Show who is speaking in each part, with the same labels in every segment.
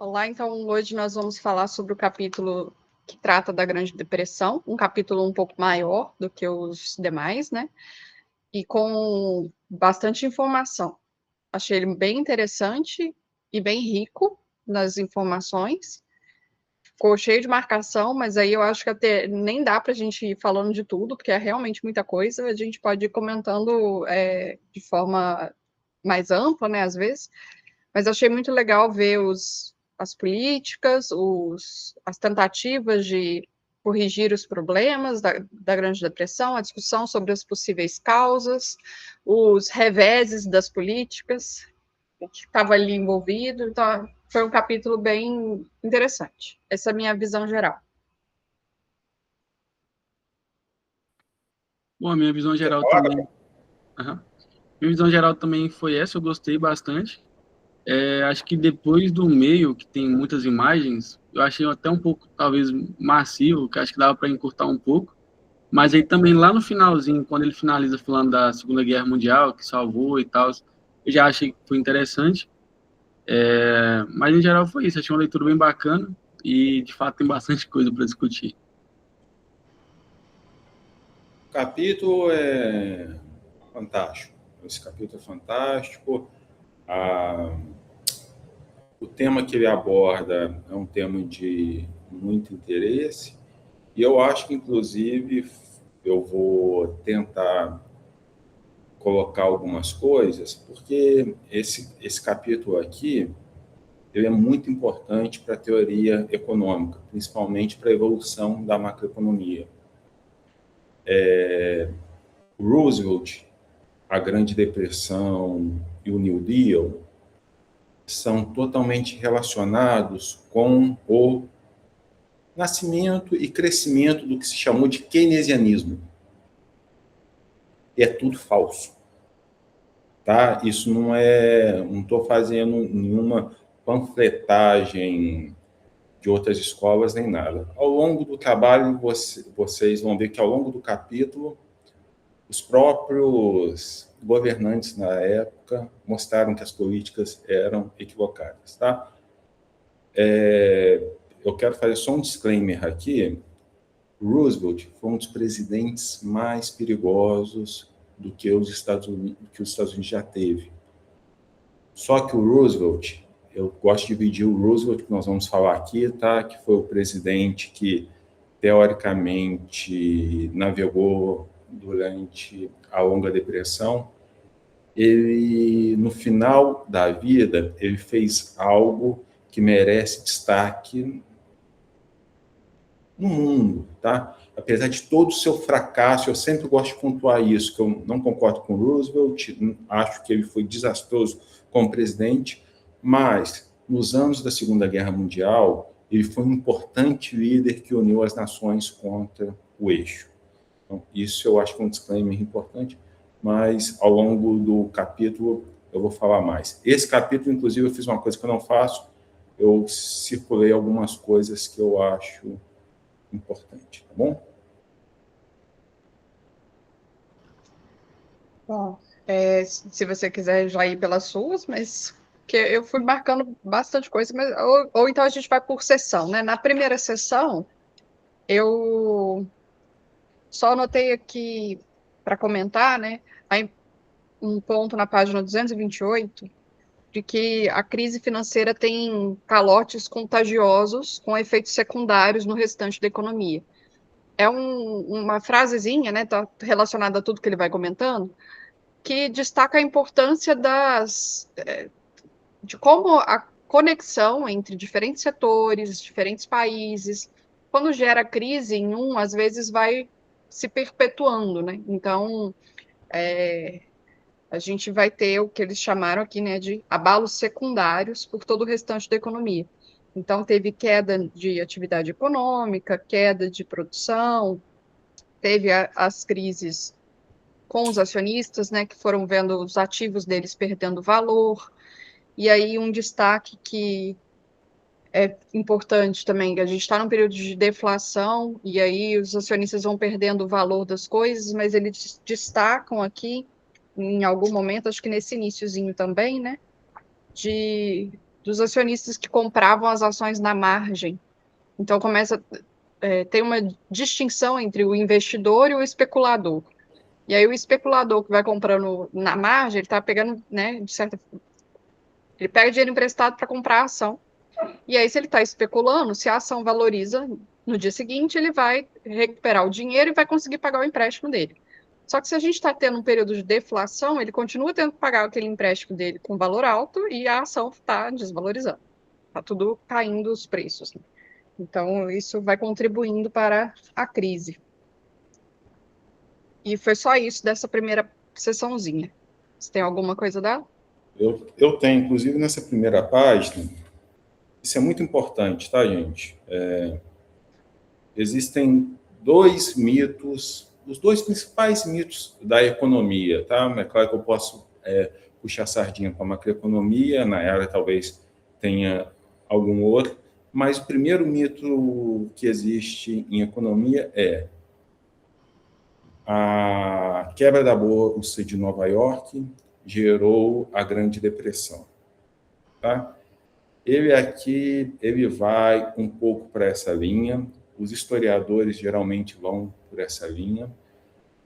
Speaker 1: Olá, então hoje nós vamos falar sobre o capítulo que trata da Grande Depressão, um capítulo um pouco maior do que os demais, né? E com bastante informação. Achei ele bem interessante e bem rico nas informações. Ficou cheio de marcação, mas aí eu acho que até nem dá para a gente ir falando de tudo, porque é realmente muita coisa. A gente pode ir comentando de forma mais ampla, né, às vezes. Mas achei muito legal ver as políticas, as tentativas de corrigir os problemas da Grande Depressão, a discussão sobre as possíveis causas, os reveses das políticas que estava ali envolvido. Então, foi um capítulo bem interessante. Essa é a minha visão geral.
Speaker 2: Bom, a minha visão geral também. Aham. Minha visão geral também foi essa, eu gostei bastante. Acho que depois do meio, que tem muitas imagens, eu achei até um pouco, talvez, massivo, que acho que dava para encurtar um pouco. Mas aí também, lá no finalzinho, quando ele finaliza falando da Segunda Guerra Mundial, que salvou e tal, eu já achei que foi interessante. Mas, em geral, foi isso. Achei uma leitura bem bacana e, de fato, tem bastante coisa para discutir.
Speaker 3: O capítulo é fantástico. Esse capítulo é fantástico. O tema que ele aborda é um tema de muito interesse. E eu acho que, inclusive, eu vou tentar colocar algumas coisas, porque esse capítulo aqui ele é muito importante para a teoria econômica, principalmente para a evolução da macroeconomia. Roosevelt, a Grande Depressão e o New Deal são totalmente relacionados com o nascimento e crescimento do que se chamou de keynesianismo. E é tudo falso. Tá? Isso não estou fazendo nenhuma panfletagem de outras escolas nem nada. Ao longo do trabalho, vocês vão ver que ao longo do capítulo, os próprios governantes na época mostraram que as políticas eram equivocadas. Tá? Eu quero fazer só um disclaimer aqui. Roosevelt foi um dos presidentes mais perigosos do que os Estados Unidos já teve. Só que o Roosevelt, eu gosto de dividir o Roosevelt, que nós vamos falar aqui, tá? Que foi o presidente que, teoricamente, navegou durante a longa depressão. Ele, no final da vida, ele fez algo que merece destaque no mundo, tá? Apesar de todo o seu fracasso, eu sempre gosto de pontuar isso, que eu não concordo com Roosevelt, acho que ele foi desastroso como presidente, mas nos anos da Segunda Guerra Mundial, ele foi um importante líder que uniu as nações contra o eixo. Então, isso eu acho que é um disclaimer importante, mas ao longo do capítulo eu vou falar mais. Esse capítulo, inclusive, eu fiz uma coisa que eu não faço, eu circulei algumas coisas que eu acho importante, tá bom?
Speaker 1: Bom, se você quiser já ir pelas suas, mas que eu fui marcando bastante coisa, mas, ou então a gente vai por sessão, né? Na primeira sessão, eu só anotei aqui para comentar, né? Um ponto na página 228, de que a crise financeira tem calotes contagiosos com efeitos secundários no restante da economia. É uma frasezinha, né? Tá relacionada a tudo que ele vai comentando, que destaca a importância de como a conexão entre diferentes setores, diferentes países, quando gera crise em um, às vezes vai se perpetuando, né? Então, a gente vai ter o que eles chamaram aqui, né, de abalos secundários por todo o restante da economia. Então, teve queda de atividade econômica, queda de produção, teve as crises com os acionistas, né, que foram vendo os ativos deles perdendo valor. E aí um destaque que é importante também, que a gente está num período de deflação, e aí os acionistas vão perdendo o valor das coisas, mas eles destacam aqui, em algum momento, acho que nesse iniciozinho também, né, de dos acionistas que compravam as ações na margem. Então, tem uma distinção entre o investidor e o especulador. E aí, o especulador que vai comprando na margem, ele está pegando, né, ele pega dinheiro emprestado para comprar a ação. E aí, se ele está especulando, se a ação valoriza no dia seguinte, ele vai recuperar o dinheiro e vai conseguir pagar o empréstimo dele. Só que se a gente está tendo um período de deflação, ele continua tendo que pagar aquele empréstimo dele com valor alto e a ação está desvalorizando. Está tudo caindo os preços. Então, isso vai contribuindo para a crise. E foi só isso dessa primeira sessãozinha. Você tem alguma coisa dela?
Speaker 3: Eu tenho, inclusive, nessa primeira página, isso é muito importante, tá, gente? Existem dois mitos, os dois principais mitos da economia, tá? É claro que eu posso puxar a sardinha para a macroeconomia, na área talvez tenha algum outro, mas o primeiro mito que existe em economia é a quebra da Bolsa de Nova York gerou a Grande Depressão, tá? Ele vai um pouco para essa linha, os historiadores geralmente vão por essa linha,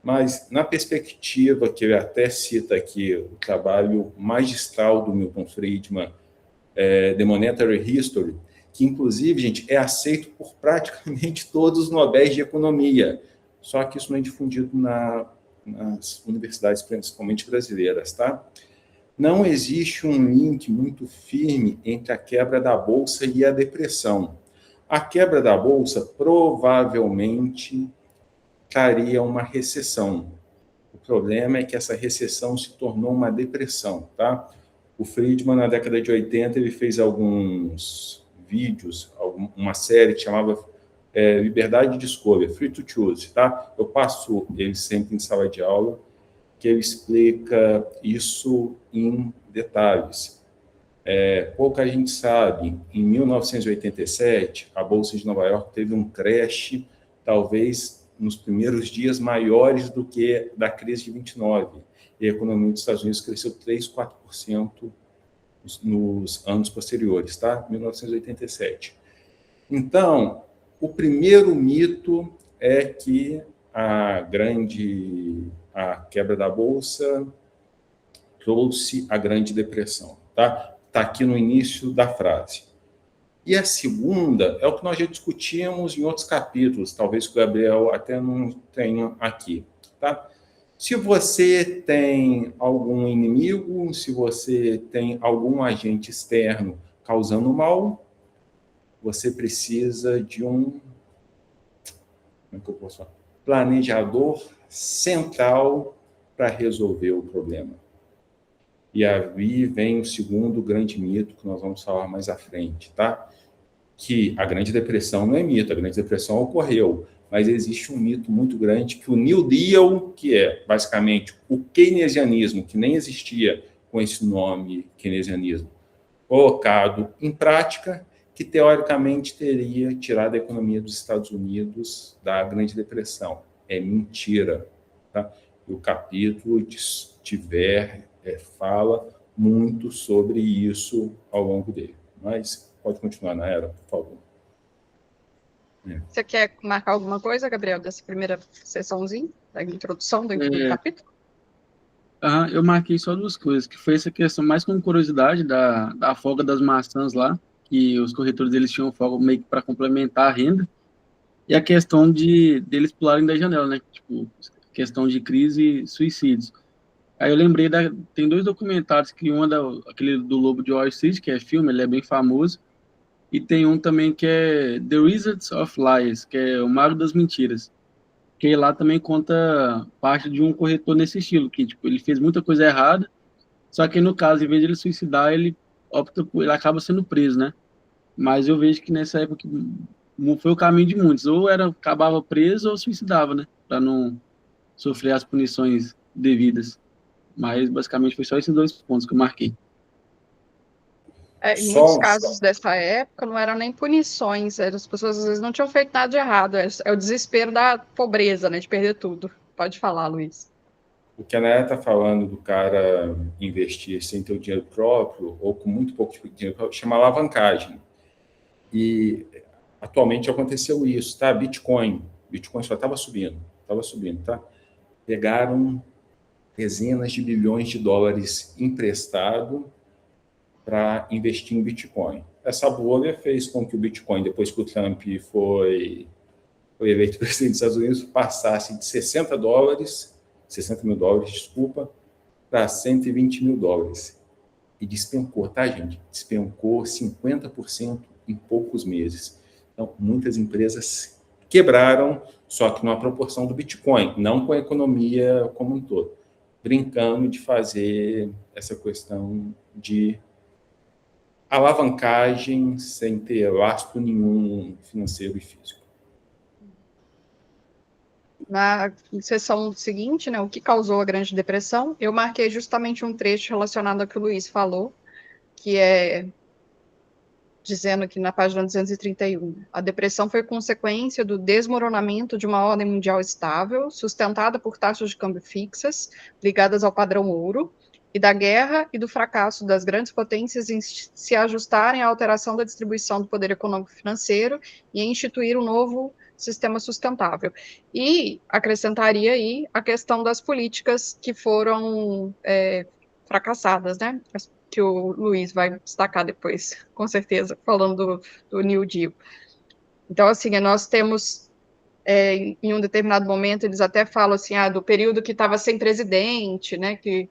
Speaker 3: mas na perspectiva que ele até cita aqui, o trabalho magistral do Milton Friedman, The Monetary History, que inclusive, gente, é aceito por praticamente todos os Nobéis de Economia, só que isso não é difundido nas universidades, principalmente brasileiras, tá? Não existe um link muito firme entre a quebra da Bolsa e a depressão. A quebra da Bolsa provavelmente traria uma recessão. O problema é que essa recessão se tornou uma depressão, tá? O Friedman, na década de 80, ele fez alguns vídeos, uma série que chamava Liberdade de Escolha, Free to Choose, tá? Eu passo ele sempre em sala de aula, que ele explica isso em detalhes. Pouca gente sabe, em 1987, a Bolsa de Nova York teve um crash, talvez nos primeiros dias maiores do que da crise de 29, e a economia dos Estados Unidos cresceu 3%, 4% nos anos posteriores, tá? 1987. Então, o primeiro mito é que a quebra da Bolsa trouxe a Grande Depressão, tá? Está aqui no início da frase. E a segunda é o que nós já discutimos em outros capítulos, talvez que o Gabriel até não tenha aqui, tá? Se você tem algum inimigo, se você tem algum agente externo causando mal, você precisa de como é que eu posso falar? Planejador central para resolver o problema. E aí vem o segundo grande mito que nós vamos falar mais à frente, tá? Que a Grande Depressão não é mito, a Grande Depressão ocorreu, mas existe um mito muito grande que o New Deal, que é basicamente o keynesianismo, que nem existia com esse nome keynesianismo, colocado em prática, que teoricamente teria tirado a economia dos Estados Unidos da Grande Depressão. É mentira, tá? O capítulo fala muito sobre isso ao longo dele. Mas pode continuar, Nayara, por favor.
Speaker 1: Você quer marcar alguma coisa, Gabriel, dessa primeira sessãozinha, da introdução do capítulo?
Speaker 2: Eu marquei só duas coisas, que foi essa questão mais como curiosidade da folga das maçãs lá, que os corretores eles tinham folga meio que para complementar a renda, e a questão deles pularem da janela, né? Tipo, questão de crise e suicídios. Aí eu lembrei, tem dois documentários, que aquele do Lobo de Wall Street, que é filme, ele é bem famoso, e tem um também que é The Wizards of Lies, que é o Mago das Mentiras, que lá também conta parte de um corretor nesse estilo, que tipo, ele fez muita coisa errada, só que no caso, em vez de ele suicidar, ele ele acaba sendo preso, né? Mas eu vejo que nessa época foi o caminho de muitos, ou acabava preso ou suicidava, né? Para não sofrer as punições devidas. Mas basicamente foi só esses dois pontos que eu marquei.
Speaker 1: Em muitos casos dessa época não eram nem punições, as pessoas às vezes não tinham feito nada de errado, é o desespero da pobreza, né, de perder tudo. Pode falar, Luiz.
Speaker 3: O que a Nayara está falando do cara investir sem ter o dinheiro próprio, ou com muito pouco dinheiro próprio, chama alavancagem. E atualmente aconteceu isso, tá? Bitcoin só estava subindo, tá? Pegaram dezenas de bilhões de dólares emprestado para investir em Bitcoin. Essa bolha fez com que o Bitcoin, depois que o Trump foi eleito presidente dos Estados Unidos, passasse de 60 mil dólares, desculpa, para 120 mil dólares. E despencou, tá, gente? Despencou 50% em poucos meses. Então, muitas empresas quebraram, só que numa proporção do Bitcoin, não com a economia como um todo. Brincando de fazer essa questão de alavancagem sem ter lastro nenhum financeiro e físico.
Speaker 1: Na sessão seguinte, né, o que causou a Grande Depressão, eu marquei justamente um trecho relacionado ao que o Luiz falou, que é dizendo que na página 231, a depressão foi consequência do desmoronamento de uma ordem mundial estável, sustentada por taxas de câmbio fixas, ligadas ao padrão ouro, e da guerra e do fracasso das grandes potências em se ajustarem à alteração da distribuição do poder econômico e financeiro e em instituir um novo sistema sustentável. E acrescentaria aí a questão das políticas que foram fracassadas, né? Que o Luiz vai destacar depois, com certeza, falando do New Deal. Então, assim, nós temos, em um determinado momento, eles até falam assim, do período que estava sem presidente, né, que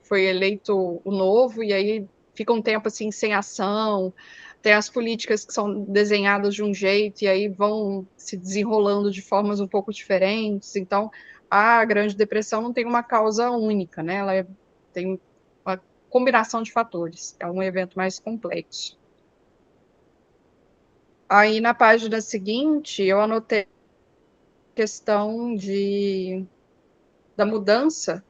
Speaker 1: foi eleito o novo, e aí fica um tempo, assim, sem ação, tem as políticas que são desenhadas de um jeito, e aí vão se desenrolando de formas um pouco diferentes. Então, a Grande Depressão não tem uma causa única, né, ela tem uma combinação de fatores, é um evento mais complexo. Aí, na página seguinte, eu anotei a questão da mudança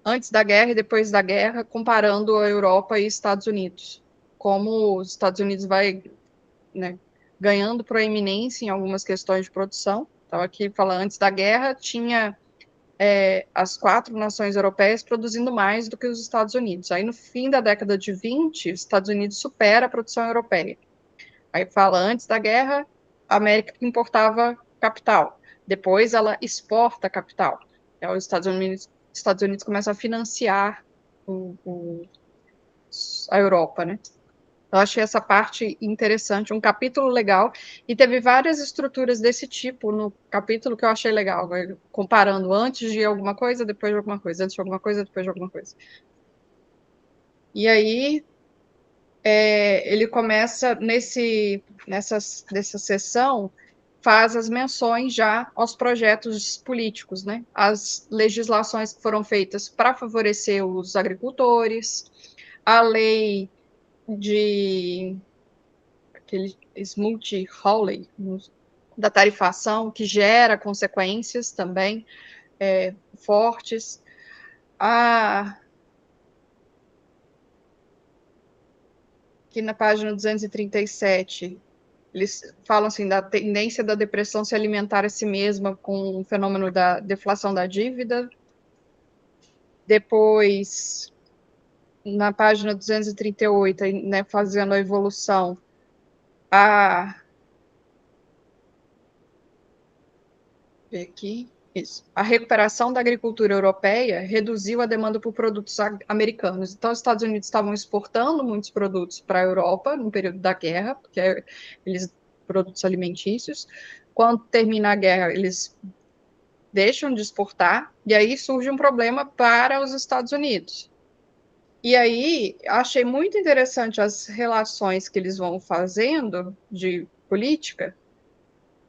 Speaker 1: antes da guerra e depois da guerra, comparando a Europa e Estados Unidos. Como os Estados Unidos vai, né, ganhando proeminência em algumas questões de produção. Então, aqui fala, antes da guerra, tinha as 4 nações europeias produzindo mais do que os Estados Unidos. Aí, no fim da década de 20, os Estados Unidos supera a produção europeia. Aí fala, antes da guerra, a América importava capital. Depois, ela exporta capital. Então, os Estados Unidos começam a financiar a Europa, né? Eu achei essa parte interessante, um capítulo legal, e teve várias estruturas desse tipo no capítulo que eu achei legal, comparando antes de alguma coisa, depois de alguma coisa, antes de alguma coisa, depois de alguma coisa. E aí, ele começa, nessa sessão, faz as menções já aos projetos políticos, né? As legislações que foram feitas para favorecer os agricultores, a lei de aquele Smoot-Hawley, da tarifação, que gera consequências também fortes. Aqui na página 237, eles falam assim da tendência da depressão se alimentar a si mesma com o fenômeno da deflação da dívida. Depois, na página 238, né, fazendo a evolução, aqui, isso. A recuperação da agricultura europeia reduziu a demanda por produtos americanos. Então, os Estados Unidos estavam exportando muitos produtos para a Europa no período da guerra, porque eles produtos alimentícios. Quando termina a guerra, eles deixam de exportar, e aí surge um problema para os Estados Unidos. E aí, achei muito interessante as relações que eles vão fazendo de política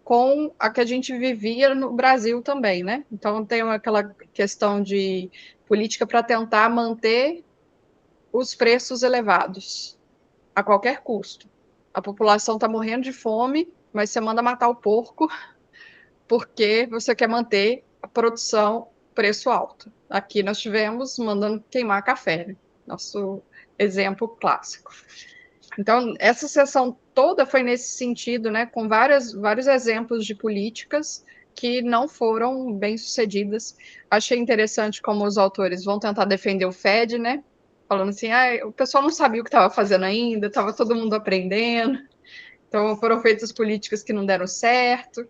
Speaker 1: com a que a gente vivia no Brasil também, né? Então, tem aquela questão de política para tentar manter os preços elevados a qualquer custo. A população está morrendo de fome, mas você manda matar o porco porque você quer manter a produção preço alto. Aqui nós tivemos mandando queimar café, né? Nosso exemplo clássico. Então, essa sessão toda foi nesse sentido, né, com vários exemplos de políticas que não foram bem-sucedidas. Achei interessante como os autores vão tentar defender o Fed, né? Falando assim, o pessoal não sabia o que estava fazendo ainda, estava todo mundo aprendendo. Então, foram feitas políticas que não deram certo,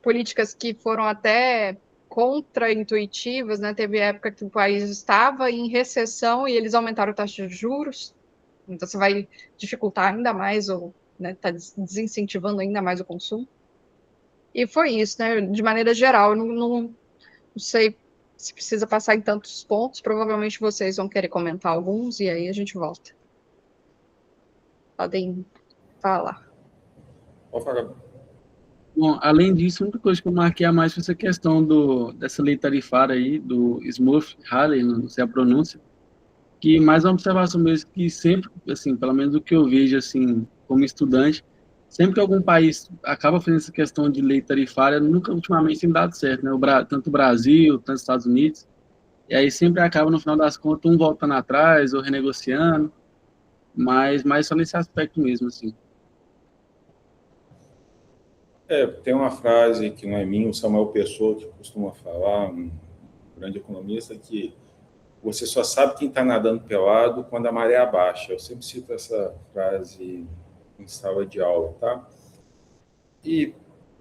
Speaker 1: políticas que foram até contra-intuitivas, né? Teve época que o país estava em recessão e eles aumentaram a taxa de juros. Então, você vai dificultar ainda mais, ou tá desincentivando ainda mais o consumo. E foi isso, né? De maneira geral, eu não sei se precisa passar em tantos pontos. Provavelmente vocês vão querer comentar alguns e aí a gente volta. Podem falar.
Speaker 3: Pode falar.
Speaker 2: Bom, além disso, a única coisa que eu marquei a mais foi essa questão dessa lei tarifária aí, do Smoot-Hawley, não sei a pronúncia, que mais uma observação mesmo, que sempre, assim, pelo menos o que eu vejo, assim, como estudante, sempre que algum país acaba fazendo essa questão de lei tarifária, nunca ultimamente tem dado certo, né? Tanto o Brasil, tanto os Estados Unidos, e aí sempre acaba, no final das contas, um voltando atrás ou renegociando, mas só nesse aspecto mesmo, assim.
Speaker 3: Tem uma frase que não é minha, o Samuel Pessoa, que costuma falar, um grande economista, que você só sabe quem está nadando pelado quando a maré abaixa. Eu sempre cito essa frase em sala de aula, tá? E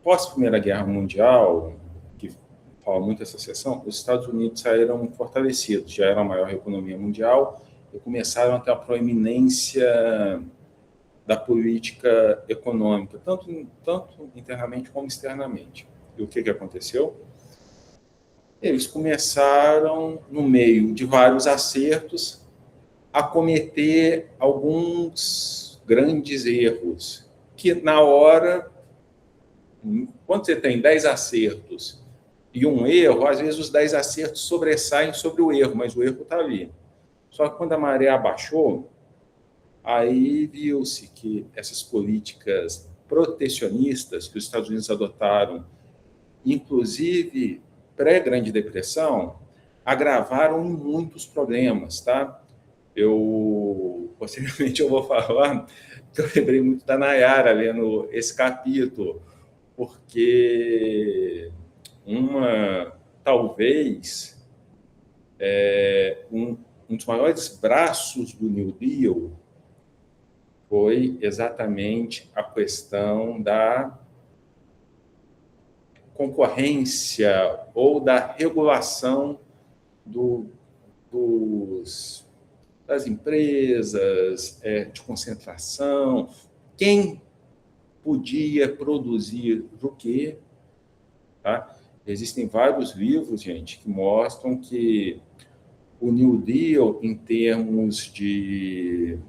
Speaker 3: pós-Primeira Guerra Mundial, que fala muito essa sessão, os Estados Unidos saíram fortalecidos, já eram a maior economia mundial e começaram a ter a proeminência da política econômica, tanto internamente como externamente. E o que aconteceu? Eles começaram, no meio de vários acertos, a cometer alguns grandes erros, que na hora, quando você tem 10 acertos e um erro, às vezes os 10 acertos sobressaem sobre o erro, mas o erro está ali. Só que quando a maré abaixou, aí viu-se que essas políticas protecionistas que os Estados Unidos adotaram, inclusive pré-Grande Depressão, agravaram muitos problemas, tá? Posteriormente eu vou falar que eu lembrei muito da Nayara lendo esse capítulo, porque talvez um dos maiores braços do New Deal foi exatamente a questão da concorrência ou da regulação das empresas, de concentração, quem podia produzir o quê. Tá? Existem vários livros, gente, que mostram que o New Deal, em termos de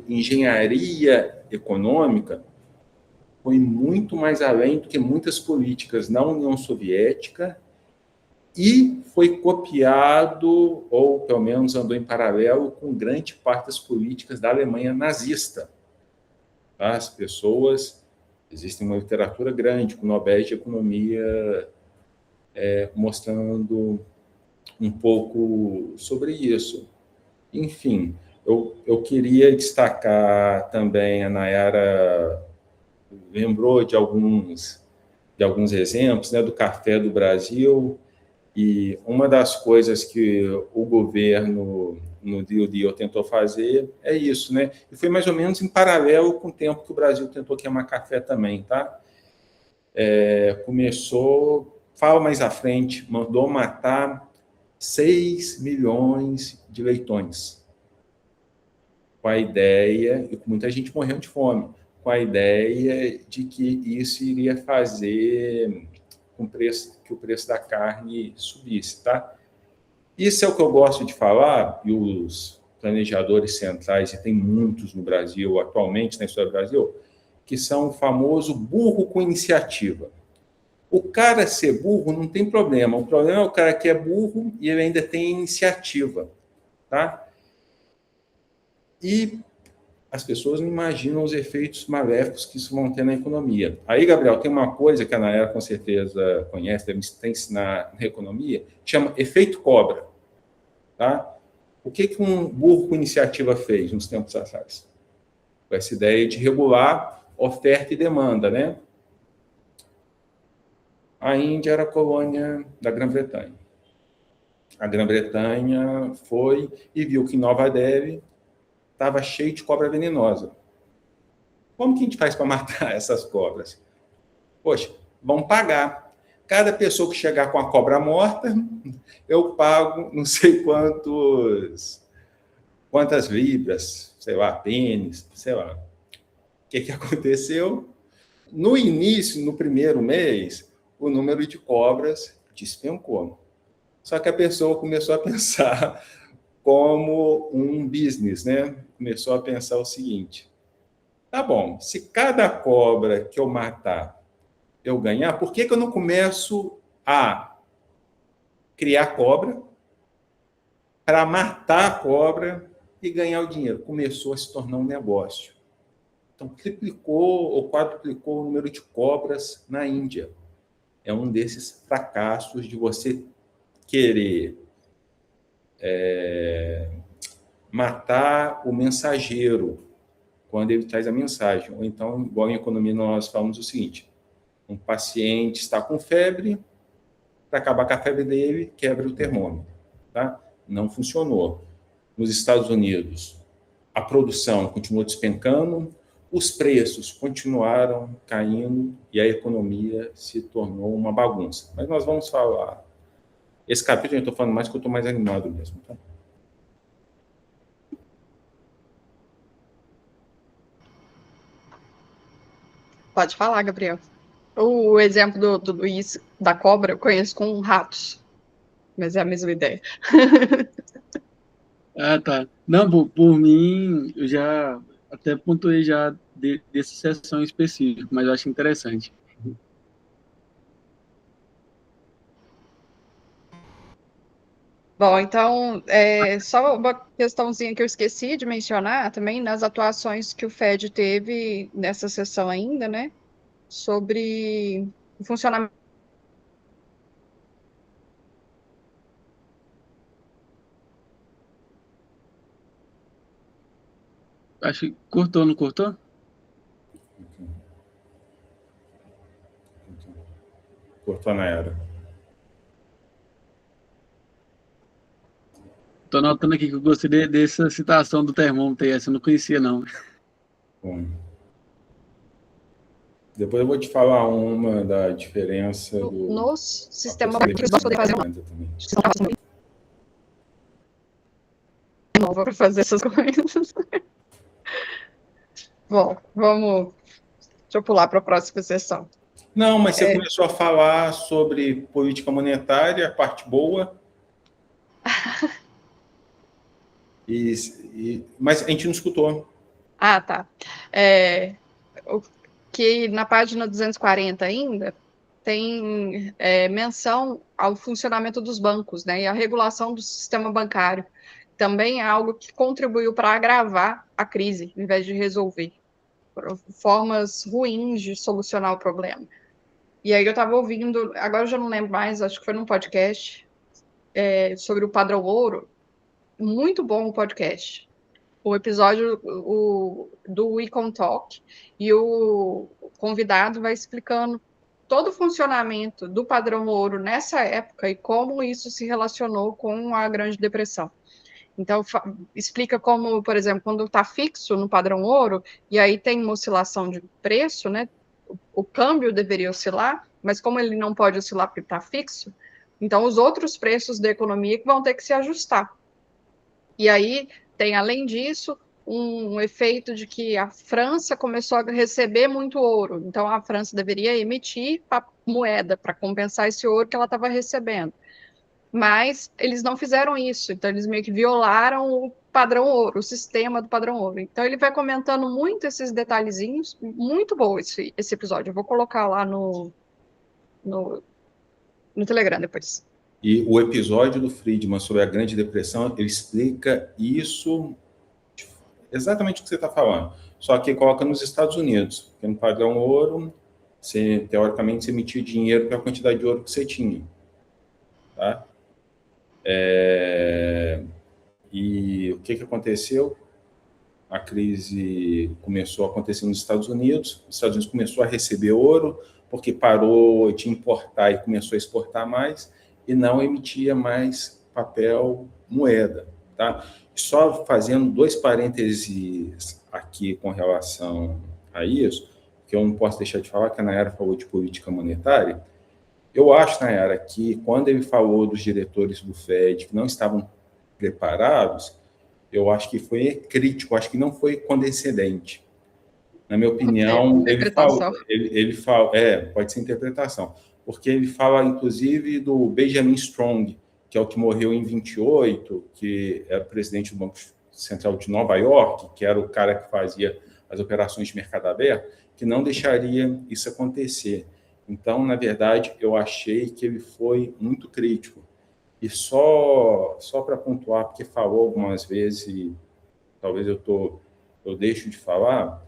Speaker 3: engenharia econômica, foi muito mais além do que muitas políticas na União Soviética e foi copiado, ou pelo menos andou em paralelo, com grande parte das políticas da Alemanha nazista. As pessoas, existe uma literatura grande, com Nobel de Economia mostrando um pouco sobre isso. Enfim, eu queria destacar também, a Nayara lembrou de alguns exemplos, né, do Café do Brasil, e uma das coisas que o governo no New Deal tentou fazer é isso, né? E foi mais ou menos em paralelo com o tempo que o Brasil tentou queimar café também, tá? Fala mais à frente, mandou matar 6 milhões de leitões, com a ideia, e muita gente morreu de fome, com a ideia de que isso iria fazer que o preço da carne subisse, tá? Isso é o que eu gosto de falar, e os planejadores centrais, e tem muitos no Brasil, atualmente na história do Brasil, que são o famoso burro com iniciativa. O cara ser burro não tem problema, o problema é o cara que é burro e ele ainda tem iniciativa, tá? E as pessoas não imaginam os efeitos maléficos que isso vão ter na economia. Aí, Gabriel, tem uma coisa que a Nayara com certeza conhece, deve ensinar na economia, que chama efeito cobra. Tá? O que um burro com iniciativa fez nos tempos atrás? Com essa ideia de regular, oferta e demanda, né? A Índia era colônia da Grã-Bretanha. A Grã-Bretanha foi e viu que em Nova Delhi estava cheio de cobra venenosa. Como que a gente faz para matar essas cobras? Poxa, vamos pagar. Cada pessoa que chegar com a cobra morta, eu pago não sei quantas libras, sei lá, pênis, sei lá. O que aconteceu? No início, no primeiro mês, o número de cobras despencou. Só que a pessoa começou a pensar como um business, né? Começou a pensar o seguinte: tá bom, se cada cobra que eu matar eu ganhar, por que eu não começo a criar cobra para matar a cobra e ganhar o dinheiro? Começou a se tornar um negócio. Então, triplicou ou quadruplicou o número de cobras na Índia. É um desses fracassos de você querer matar o mensageiro quando ele traz a mensagem. Ou então, igual em economia, nós falamos o seguinte: um paciente está com febre, para acabar com a febre dele, quebra o termômetro. Tá? Não funcionou. Nos Estados Unidos, a produção continuou despencando, os preços continuaram caindo e a economia se tornou uma bagunça. Mas nós vamos falar. Esse capítulo eu estou falando mais porque eu estou mais animado mesmo. Tá?
Speaker 1: Pode falar, Gabriel. O exemplo do Luiz da cobra eu conheço com ratos, mas é a mesma ideia.
Speaker 2: Ah, tá. Não, por mim, eu já até pontuei já dessa sessão específica, mas eu acho interessante.
Speaker 1: Bom, então, só uma questãozinha que eu esqueci de mencionar também, nas atuações que o Fed teve nessa sessão ainda, né, sobre o funcionamento.
Speaker 2: Acho que cortou, não cortou?
Speaker 3: Cortou na era.
Speaker 2: Tô notando aqui que eu gostei dessa citação do termômetro aí, essa eu não conhecia, não.
Speaker 3: Bom. Depois eu vou te falar uma da diferença do...
Speaker 1: No sistema bancário, nós podemos fazer uma nova para fazer essas coisas. Bom, vamos... Deixa eu pular para a próxima sessão.
Speaker 3: Não, mas você começou a falar sobre política monetária, a parte boa. Mas a gente não escutou.
Speaker 1: Ah, tá. Que na página 240 ainda tem menção ao funcionamento dos bancos, né, e a regulação do sistema bancário. Também é algo que contribuiu para agravar a crise, em vez de resolver. Formas ruins de solucionar o problema. E aí eu estava ouvindo, agora eu já não lembro mais, acho que foi num podcast, sobre o padrão ouro. Muito bom o podcast. O episódio do Econ Talk, e o convidado vai explicando todo o funcionamento do padrão ouro nessa época e como isso se relacionou com a Grande Depressão. Então, explica como, por exemplo, quando está fixo no padrão ouro, e aí tem uma oscilação de preço, né? O câmbio deveria oscilar, mas como ele não pode oscilar porque está fixo, então os outros preços da economia que vão ter que se ajustar. E aí tem, além disso, um efeito de que a França começou a receber muito ouro. Então, a França deveria emitir a moeda para compensar esse ouro que ela estava recebendo. Mas eles não fizeram isso. Então, eles meio que violaram o padrão ouro, o sistema do padrão ouro. Então, ele vai comentando muito esses detalhezinhos. Muito bom esse episódio. Eu vou colocar lá no Telegram depois.
Speaker 3: E o episódio do Friedman sobre a Grande Depressão, ele explica isso, exatamente o que você está falando, só que coloca nos Estados Unidos, porque no padrão ouro, você, teoricamente, você emitia dinheiro pela quantidade de ouro que você tinha. Tá? E o que aconteceu? a crise começou a acontecer nos Estados Unidos, os Estados Unidos começou a receber ouro, porque parou de importar e começou a exportar mais, e não emitia mais papel moeda. Tá? Só fazendo 2 parênteses aqui com relação a isso, que eu não posso deixar de falar, que a Nayara falou de política monetária. Eu acho, Nayara, que quando ele falou dos diretores do FED que não estavam preparados, eu acho que foi crítico, acho que não foi condescendente. Na minha opinião, ele fala, pode ser interpretação, porque ele fala, inclusive, do Benjamin Strong, que é o que morreu em 28, que era presidente do Banco Central de Nova York, que era o cara que fazia as operações de mercado aberto, que não deixaria isso acontecer. Então, na verdade, eu achei que ele foi muito crítico. E só para pontuar, porque falou algumas vezes, e talvez eu deixo de falar,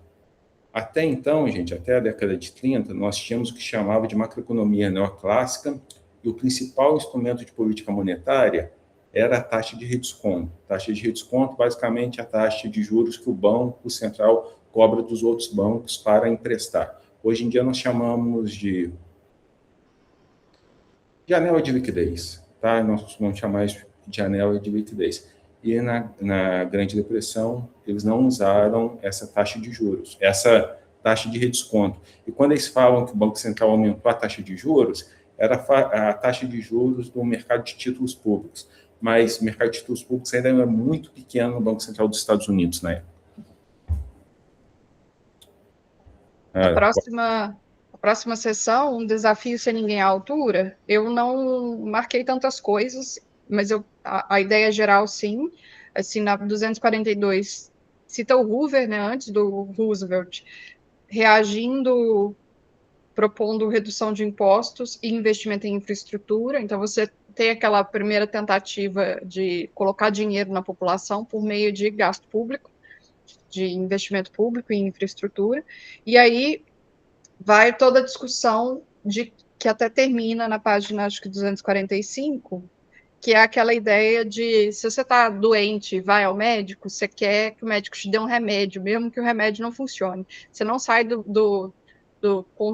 Speaker 3: até então, gente, até a década de 30, nós tínhamos o que chamava de macroeconomia neoclássica, e o principal instrumento de política monetária era a taxa de redesconto. Taxa de redesconto, basicamente, a taxa de juros que o Banco Central cobra dos outros bancos para emprestar. Hoje em dia, nós chamamos de janela de liquidez. Tá? Nós costumamos chamar de janela de liquidez. E na Grande Depressão, eles não usaram essa taxa de juros, essa taxa de redesconto. E quando eles falam que o Banco Central aumentou a taxa de juros, era a taxa de juros do mercado de títulos públicos. Mas o mercado de títulos públicos ainda é muito pequeno no Banco Central dos Estados Unidos, né?
Speaker 1: A próxima sessão, um desafio sem ninguém à altura, eu não marquei tantas coisas, mas a ideia geral, sim. Assim, na 242, cita o Hoover, né, antes do Roosevelt, reagindo, propondo redução de impostos e investimento em infraestrutura. Então, você tem aquela primeira tentativa de colocar dinheiro na população por meio de gasto público, de investimento público em infraestrutura. E aí vai toda a discussão que até termina na página, acho que 245, que é aquela ideia de, se você está doente e vai ao médico, você quer que o médico te dê um remédio, mesmo que o remédio não funcione. Você não sai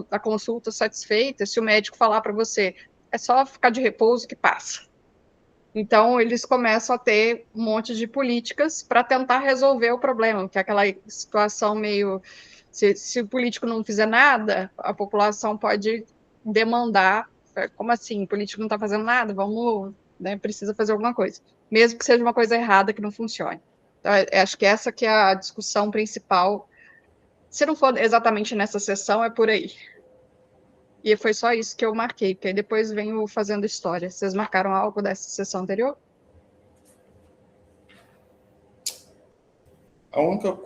Speaker 1: da consulta satisfeita se o médico falar para você, é só ficar de repouso que passa. Então, eles começam a ter um monte de políticas para tentar resolver o problema, que é aquela situação meio... Se o político não fizer nada, a população pode demandar, como assim, o político não está fazendo nada, vamos, né, precisa fazer alguma coisa, mesmo que seja uma coisa errada que não funcione. Então, acho que essa que é a discussão principal. Se não for exatamente nessa sessão, é por aí. E foi só isso que eu marquei, porque aí depois venho fazendo história. Vocês marcaram algo dessa sessão anterior?
Speaker 3: A única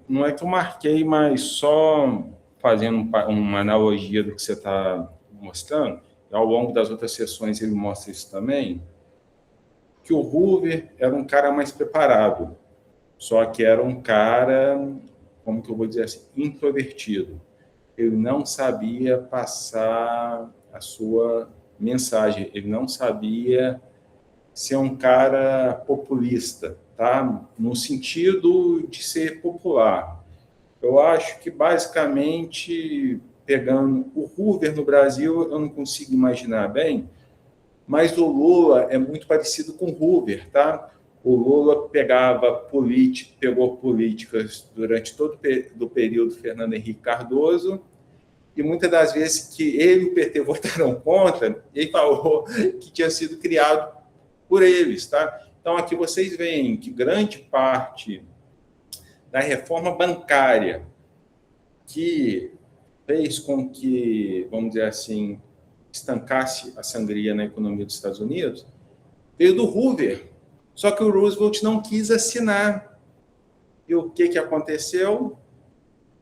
Speaker 3: não é que eu marquei, mas só fazendo uma analogia do que você está mostrando, ao longo das outras sessões ele mostra isso também, que o Hoover era um cara mais preparado, só que era um cara, como que eu vou dizer assim, introvertido. Ele não sabia passar a sua mensagem, ele não sabia ser um cara populista, tá? No sentido de ser popular. Eu acho que, basicamente, pegando o Hoover no Brasil, eu não consigo imaginar bem, mas o Lula é muito parecido com o Hoover, tá? O Lula pegou políticas durante todo o período Fernando Henrique Cardoso, e muitas das vezes que ele e o PT votaram contra, ele falou que tinha sido criado por eles, tá? Então, aqui vocês veem que grande parte da reforma bancária que fez com que, vamos dizer assim, estancasse a sangria na economia dos Estados Unidos, veio do Hoover. Só que o Roosevelt não quis assinar. E o que aconteceu?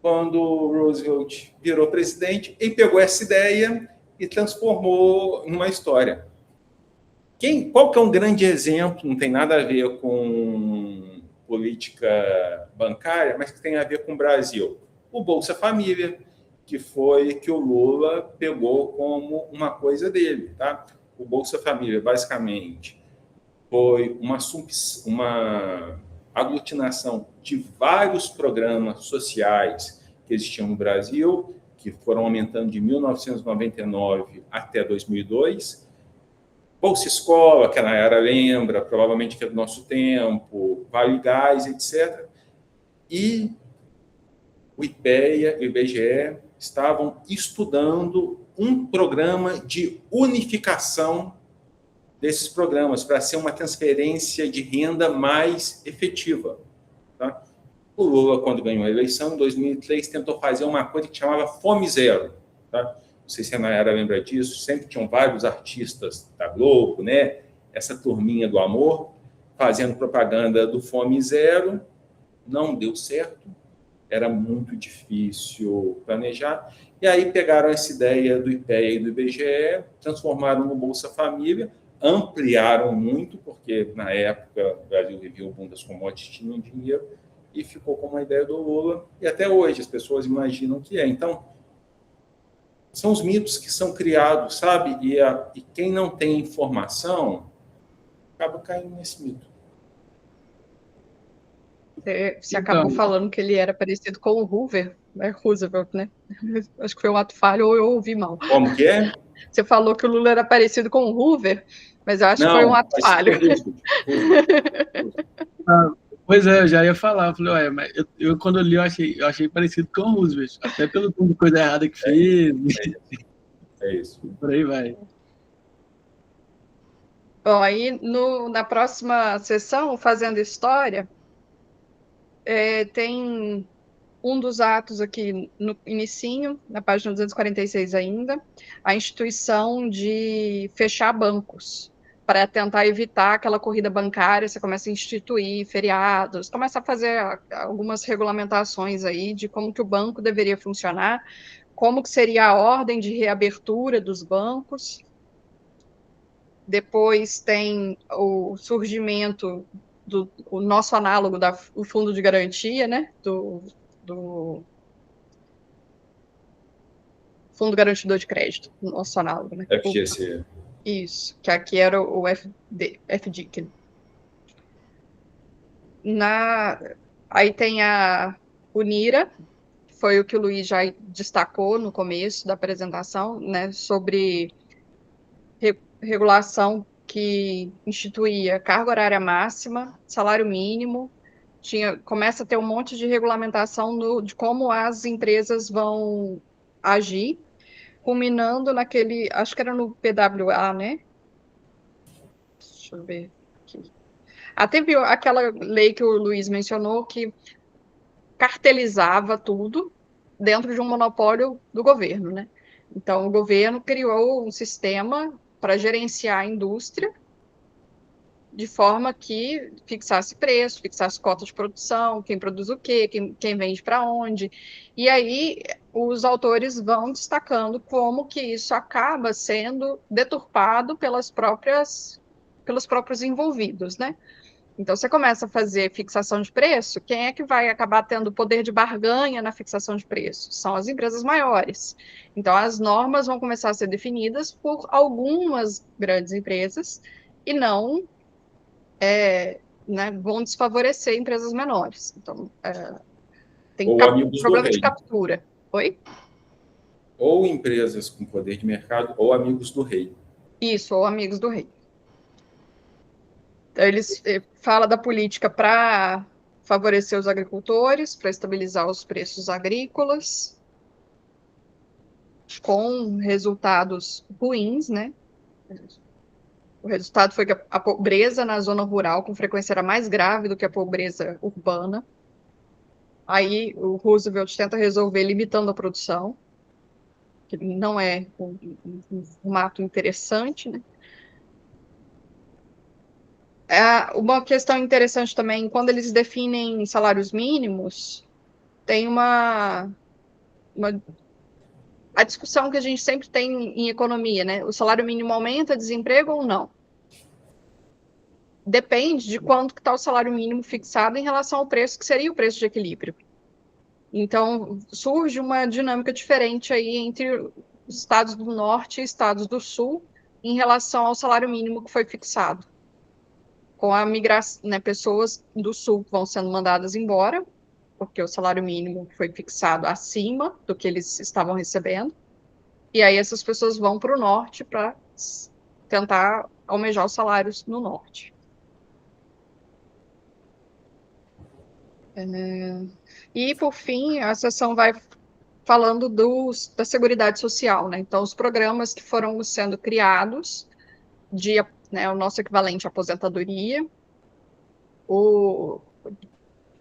Speaker 3: Quando o Roosevelt virou presidente, ele pegou essa ideia e transformou numa história. Qual que é um grande exemplo, não tem nada a ver com política bancária, mas que tem a ver com o Brasil? O Bolsa Família, que foi que o Lula pegou como uma coisa dele. Tá? O Bolsa Família, basicamente, foi uma aglutinação de vários programas sociais que existiam no Brasil, que foram aumentando de 1999 até 2002. Bolsa Escola, que a Nayara lembra, provavelmente que é do nosso tempo, Vale Gás, etc. E o IPEA e o IBGE estavam estudando um programa de unificação desses programas, para ser uma transferência de renda mais efetiva. Tá? O Lula, quando ganhou a eleição, em 2003, tentou fazer uma coisa que chamava Fome Zero. Tá? Não sei se a Nayara lembra disso, sempre tinham vários artistas da Globo, né? Essa turminha do amor, fazendo propaganda do Fome Zero, não deu certo, era muito difícil planejar, e aí pegaram essa ideia do IPEA e do IBGE, transformaram no Bolsa Família, ampliaram muito, porque na época o Brasil vivia o boom das commodities, tinham dinheiro, e ficou como uma ideia do Lula, e até hoje as pessoas imaginam que é. Então, são os mitos que são criados, sabe? E quem não tem informação acaba caindo nesse mito.
Speaker 1: Você acabou falando que ele era parecido com o Hoover, né? Roosevelt, né? Acho que foi um ato falho ou eu ouvi mal.
Speaker 3: Como que é?
Speaker 1: Você falou que o Lula era parecido com o Hoover, mas eu acho que foi um ato falho.
Speaker 2: Pois é, eu já ia falar. Eu falei, mas eu quando li, eu achei parecido com o Roosevelt, até pelo tipo de coisa errada que fez.
Speaker 3: É isso.
Speaker 2: Por aí vai.
Speaker 1: Bom, aí na próxima sessão, Fazendo História, tem um dos atos aqui no inicinho, na página 246 ainda, a instituição de fechar bancos, para tentar evitar aquela corrida bancária. Você começa a instituir feriados, começa a fazer algumas regulamentações aí de como que o banco deveria funcionar, como que seria a ordem de reabertura dos bancos. Depois tem o surgimento o nosso análogo do fundo de garantia, né, do Fundo Garantidor de Crédito, nosso análogo, né?
Speaker 3: FGC.
Speaker 1: Isso, que aqui era o FDIC. Aí tem o NIRA, que foi o que o Luiz já destacou no começo da apresentação, né, sobre regulação que instituía carga horária máxima, salário mínimo, começa a ter um monte de regulamentação de como as empresas vão agir, culminando naquele, acho que era no PWA, né? Deixa eu ver aqui. Teve aquela lei que o Luiz mencionou que cartelizava tudo dentro de um monopólio do governo, né? Então, o governo criou um sistema para gerenciar a indústria de forma que fixasse preço, fixasse cota de produção, quem produz o quê, quem vende para onde. E aí os autores vão destacando como que isso acaba sendo deturpado pelos próprios envolvidos, né? Então, você começa a fazer fixação de preço, quem é que vai acabar tendo poder de barganha na fixação de preço? São as empresas maiores. Então, as normas vão começar a ser definidas por algumas grandes empresas e não né, vão desfavorecer empresas menores. Então, tem problema de captura. Oi?
Speaker 3: Ou empresas com poder de mercado, ou amigos do rei.
Speaker 1: Isso, ou amigos do rei. Então, eles falam da política para favorecer os agricultores, para estabilizar os preços agrícolas, com resultados ruins, né? O resultado foi que a pobreza na zona rural, com frequência, era mais grave do que a pobreza urbana. Aí o Roosevelt tenta resolver limitando a produção, que não é um formato interessante, né? Uma questão interessante também, quando eles definem salários mínimos, tem a discussão que a gente sempre tem em economia, né? O salário mínimo aumenta desemprego ou não? Depende de quanto que está o salário mínimo fixado em relação ao preço, que seria o preço de equilíbrio. Então, surge uma dinâmica diferente aí entre os estados do norte e estados do sul em relação ao salário mínimo que foi fixado. com a migração, né, pessoas do sul vão sendo mandadas embora, porque o salário mínimo foi fixado acima do que eles estavam recebendo, e aí essas pessoas vão para o norte para tentar almejar os salários no norte. E, por fim, a sessão vai falando da Seguridade Social, né? Então, os programas que foram sendo criados, né, o nosso equivalente à aposentadoria,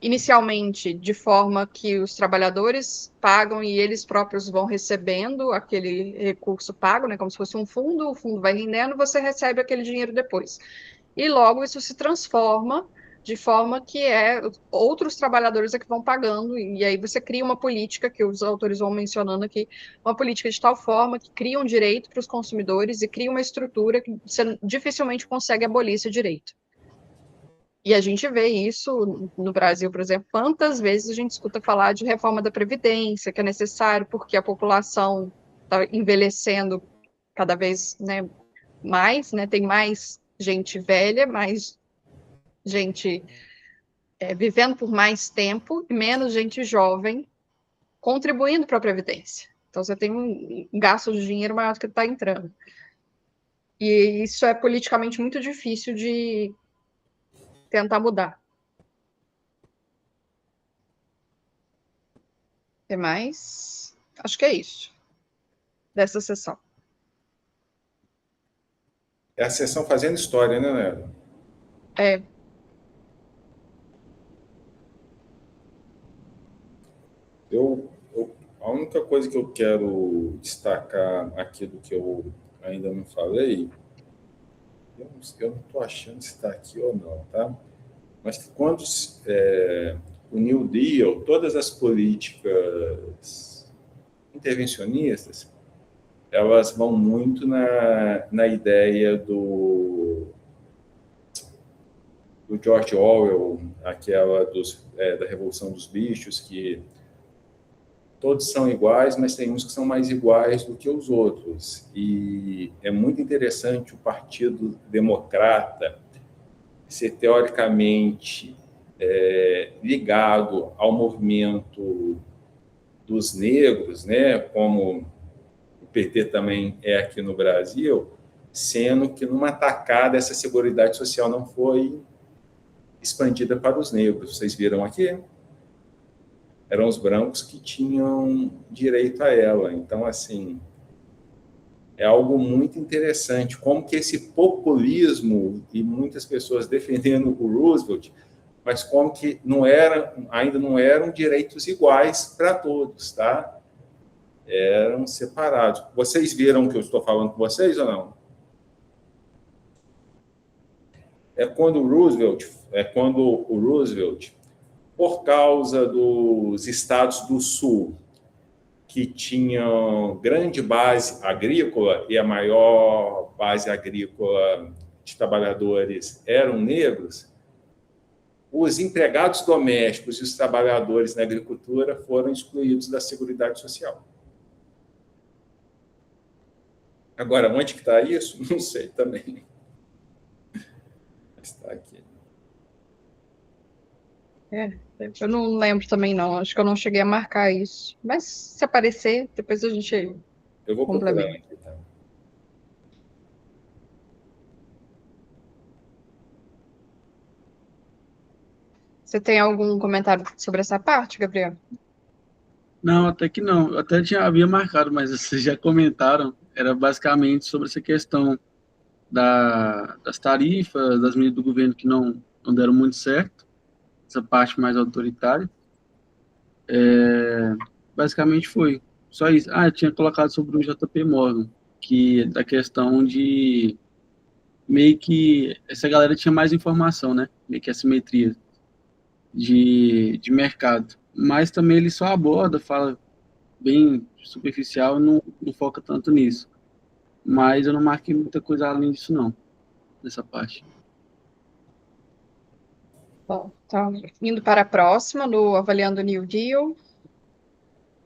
Speaker 1: inicialmente de forma que os trabalhadores pagam e eles próprios vão recebendo aquele recurso pago, né, como se fosse um fundo, o fundo vai rendendo, você recebe aquele dinheiro depois. E logo isso se transforma de forma que outros trabalhadores é que vão pagando, e aí você cria uma política, que os autores vão mencionando aqui, uma política de tal forma que cria um direito para os consumidores e cria uma estrutura que você dificilmente consegue abolir esse direito. E a gente vê isso no Brasil, por exemplo, quantas vezes a gente escuta falar de reforma da Previdência, que é necessário porque a população está envelhecendo cada vez, né, mais, né, tem mais gente velha, mais gente vivendo por mais tempo e menos gente jovem contribuindo para a Previdência. Então, você tem um gasto de dinheiro maior do que está entrando. E isso é politicamente muito difícil de tentar mudar. Tem mais? Acho que é isso dessa sessão.
Speaker 3: É a sessão Fazendo História, né, Nela?
Speaker 1: É.
Speaker 3: A única coisa que eu quero destacar aqui do que eu ainda não falei, eu não estou achando se está aqui ou não, tá? Mas quando o New Deal, todas as políticas intervencionistas, elas vão muito na ideia do George Orwell, aquela da Revolução dos Bichos, que todos são iguais, mas tem uns que são mais iguais do que os outros. E é muito interessante o Partido Democrata ser teoricamente ligado ao movimento dos negros, né, como o PT também é aqui no Brasil, sendo que numa tacada essa Seguridade Social não foi expandida para os negros. Vocês viram aqui? Eram os brancos que tinham direito a ela. Então, assim, é algo muito interessante, como que esse populismo, e muitas pessoas defendendo o Roosevelt, mas como que ainda não eram direitos iguais para todos, tá? Eram separados. Vocês viram o que eu estou falando com vocês ou não? É quando o Roosevelt, por causa dos estados do Sul, que tinham grande base agrícola, e a maior base agrícola de trabalhadores eram negros, os empregados domésticos e os trabalhadores na agricultura foram excluídos da Seguridade Social. Agora, onde que está isso? Não sei também. Está aqui.
Speaker 1: Eu não lembro também, não. Acho que eu não cheguei a marcar isso. Mas se aparecer, depois a gente
Speaker 3: Eu vou procurar aqui, tá?
Speaker 1: Você tem algum comentário sobre essa parte, Gabriel?
Speaker 2: Não, até que não. Eu até havia marcado, mas vocês já comentaram. Era basicamente sobre essa questão das tarifas, das medidas do governo que não deram muito certo, essa parte mais autoritária. Basicamente foi só isso. Eu tinha colocado sobre o JP Morgan, que da questão de meio que essa galera tinha mais informação, né? Meio que assimetria de mercado. Mas também ele só aborda, fala bem superficial, não foca tanto nisso. Mas eu não marquei muita coisa além disso, não, nessa parte.
Speaker 1: Bom, então, indo para a próxima, no Avaliando New Deal,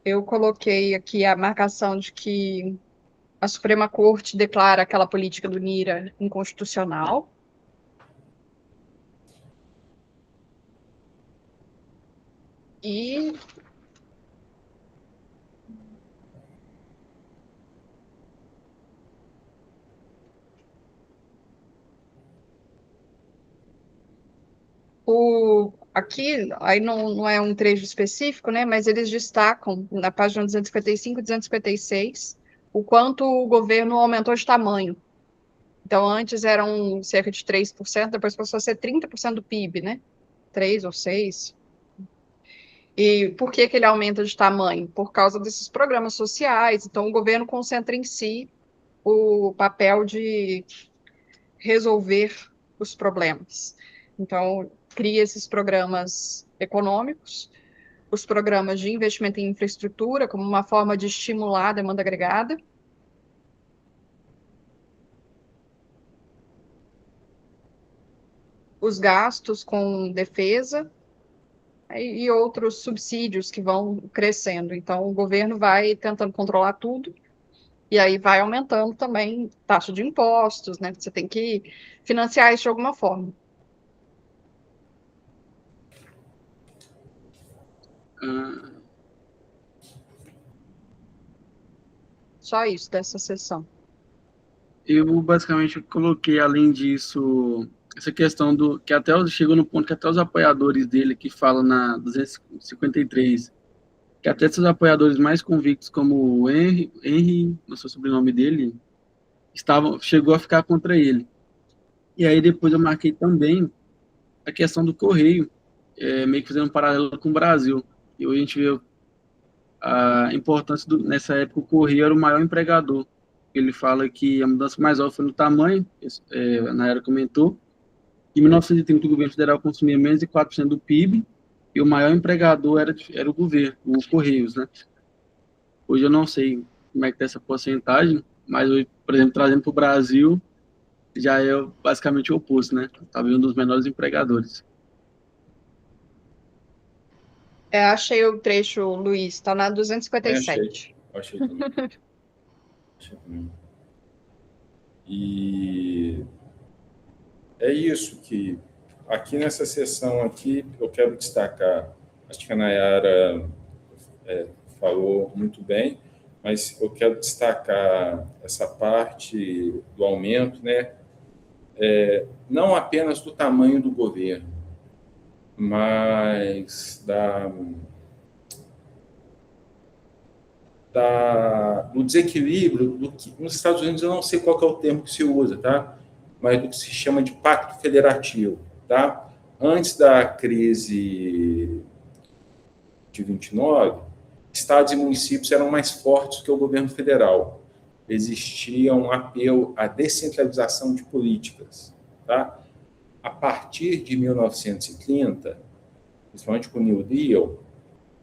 Speaker 1: eu coloquei aqui a marcação de que a Suprema Corte declara aquela política do NIRA inconstitucional. E aqui, aí não é um trecho específico, né, mas eles destacam na página 255 e 256 o quanto o governo aumentou de tamanho. Então, antes eram cerca de 3%, depois passou a ser 30% do PIB, né? 3 ou 6. E por que que ele aumenta de tamanho? Por causa desses programas sociais. Então, o governo concentra em si o papel de resolver os problemas. Então, cria esses programas econômicos, os programas de investimento em infraestrutura, como uma forma de estimular a demanda agregada, os gastos com defesa, e outros subsídios que vão crescendo. Então, o governo vai tentando controlar tudo, e aí vai aumentando também taxa de impostos, né? Você tem que financiar isso de alguma forma. Só isso dessa sessão.
Speaker 2: Eu basicamente coloquei, além disso, essa questão do que até chegou no ponto que até os apoiadores dele, que falam na 253, que até seus apoiadores mais convictos, como o Henry, não sei o sobrenome dele, chegou a ficar contra ele. E aí depois eu marquei também a questão do Correio, meio que fazendo um paralelo com o Brasil. E hoje a gente vê a importância nessa época, o Correio era o maior empregador. Ele fala que a mudança mais alta foi no tamanho, na era comentou. Em 1930, o governo federal consumia menos de 4% do PIB, e o maior empregador era o governo, o Correios, né? Hoje eu não sei como é que está essa porcentagem, mas hoje, por exemplo, trazendo para o Brasil, já é basicamente o oposto, né? Talvez um dos menores empregadores.
Speaker 1: Achei o trecho, Luiz, está na 257.
Speaker 3: Achei também. Achei também. E é isso que aqui nessa sessão aqui eu quero destacar. Acho que a Nayara falou muito bem, mas eu quero destacar essa parte do aumento, né? Não apenas do tamanho do governo, mas do desequilíbrio do que nos Estados Unidos, eu não sei qual que é o termo que se usa, tá? Mas do que se chama de pacto federativo, tá? Antes da crise de 29, estados e municípios eram mais fortes que o governo federal. Existia um apelo à descentralização de políticas, tá? A partir de 1930, principalmente com o New Deal,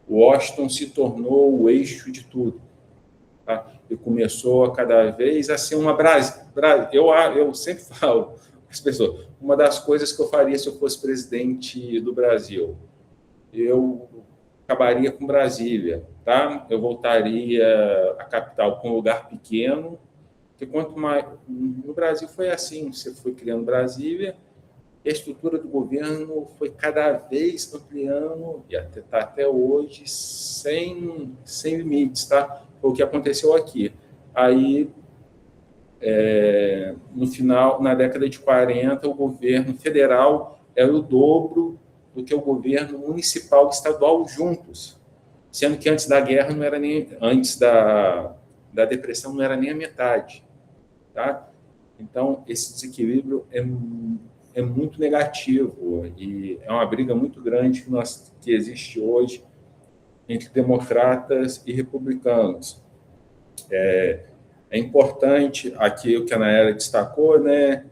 Speaker 3: Washington se tornou o eixo de tudo. Tá? E começou a cada vez a ser uma eu sempre falo para as pessoas, uma das coisas que eu faria se eu fosse presidente do Brasil, eu acabaria com Brasília, tá? Eu voltaria à capital com um lugar pequeno, porque quanto mais no Brasil foi assim, você foi criando Brasília, a estrutura do governo foi cada vez ampliando e está até hoje sem limites, tá? Foi o que aconteceu aqui. Aí, no final, na década de 40, o governo federal era o dobro do que o governo municipal e estadual juntos, sendo que antes da guerra não era nem antes da depressão não era nem a metade, tá? Então esse desequilíbrio é muito negativo e é uma briga muito grande que existe hoje entre democratas e republicanos. É importante aqui o que a Nayara destacou, né,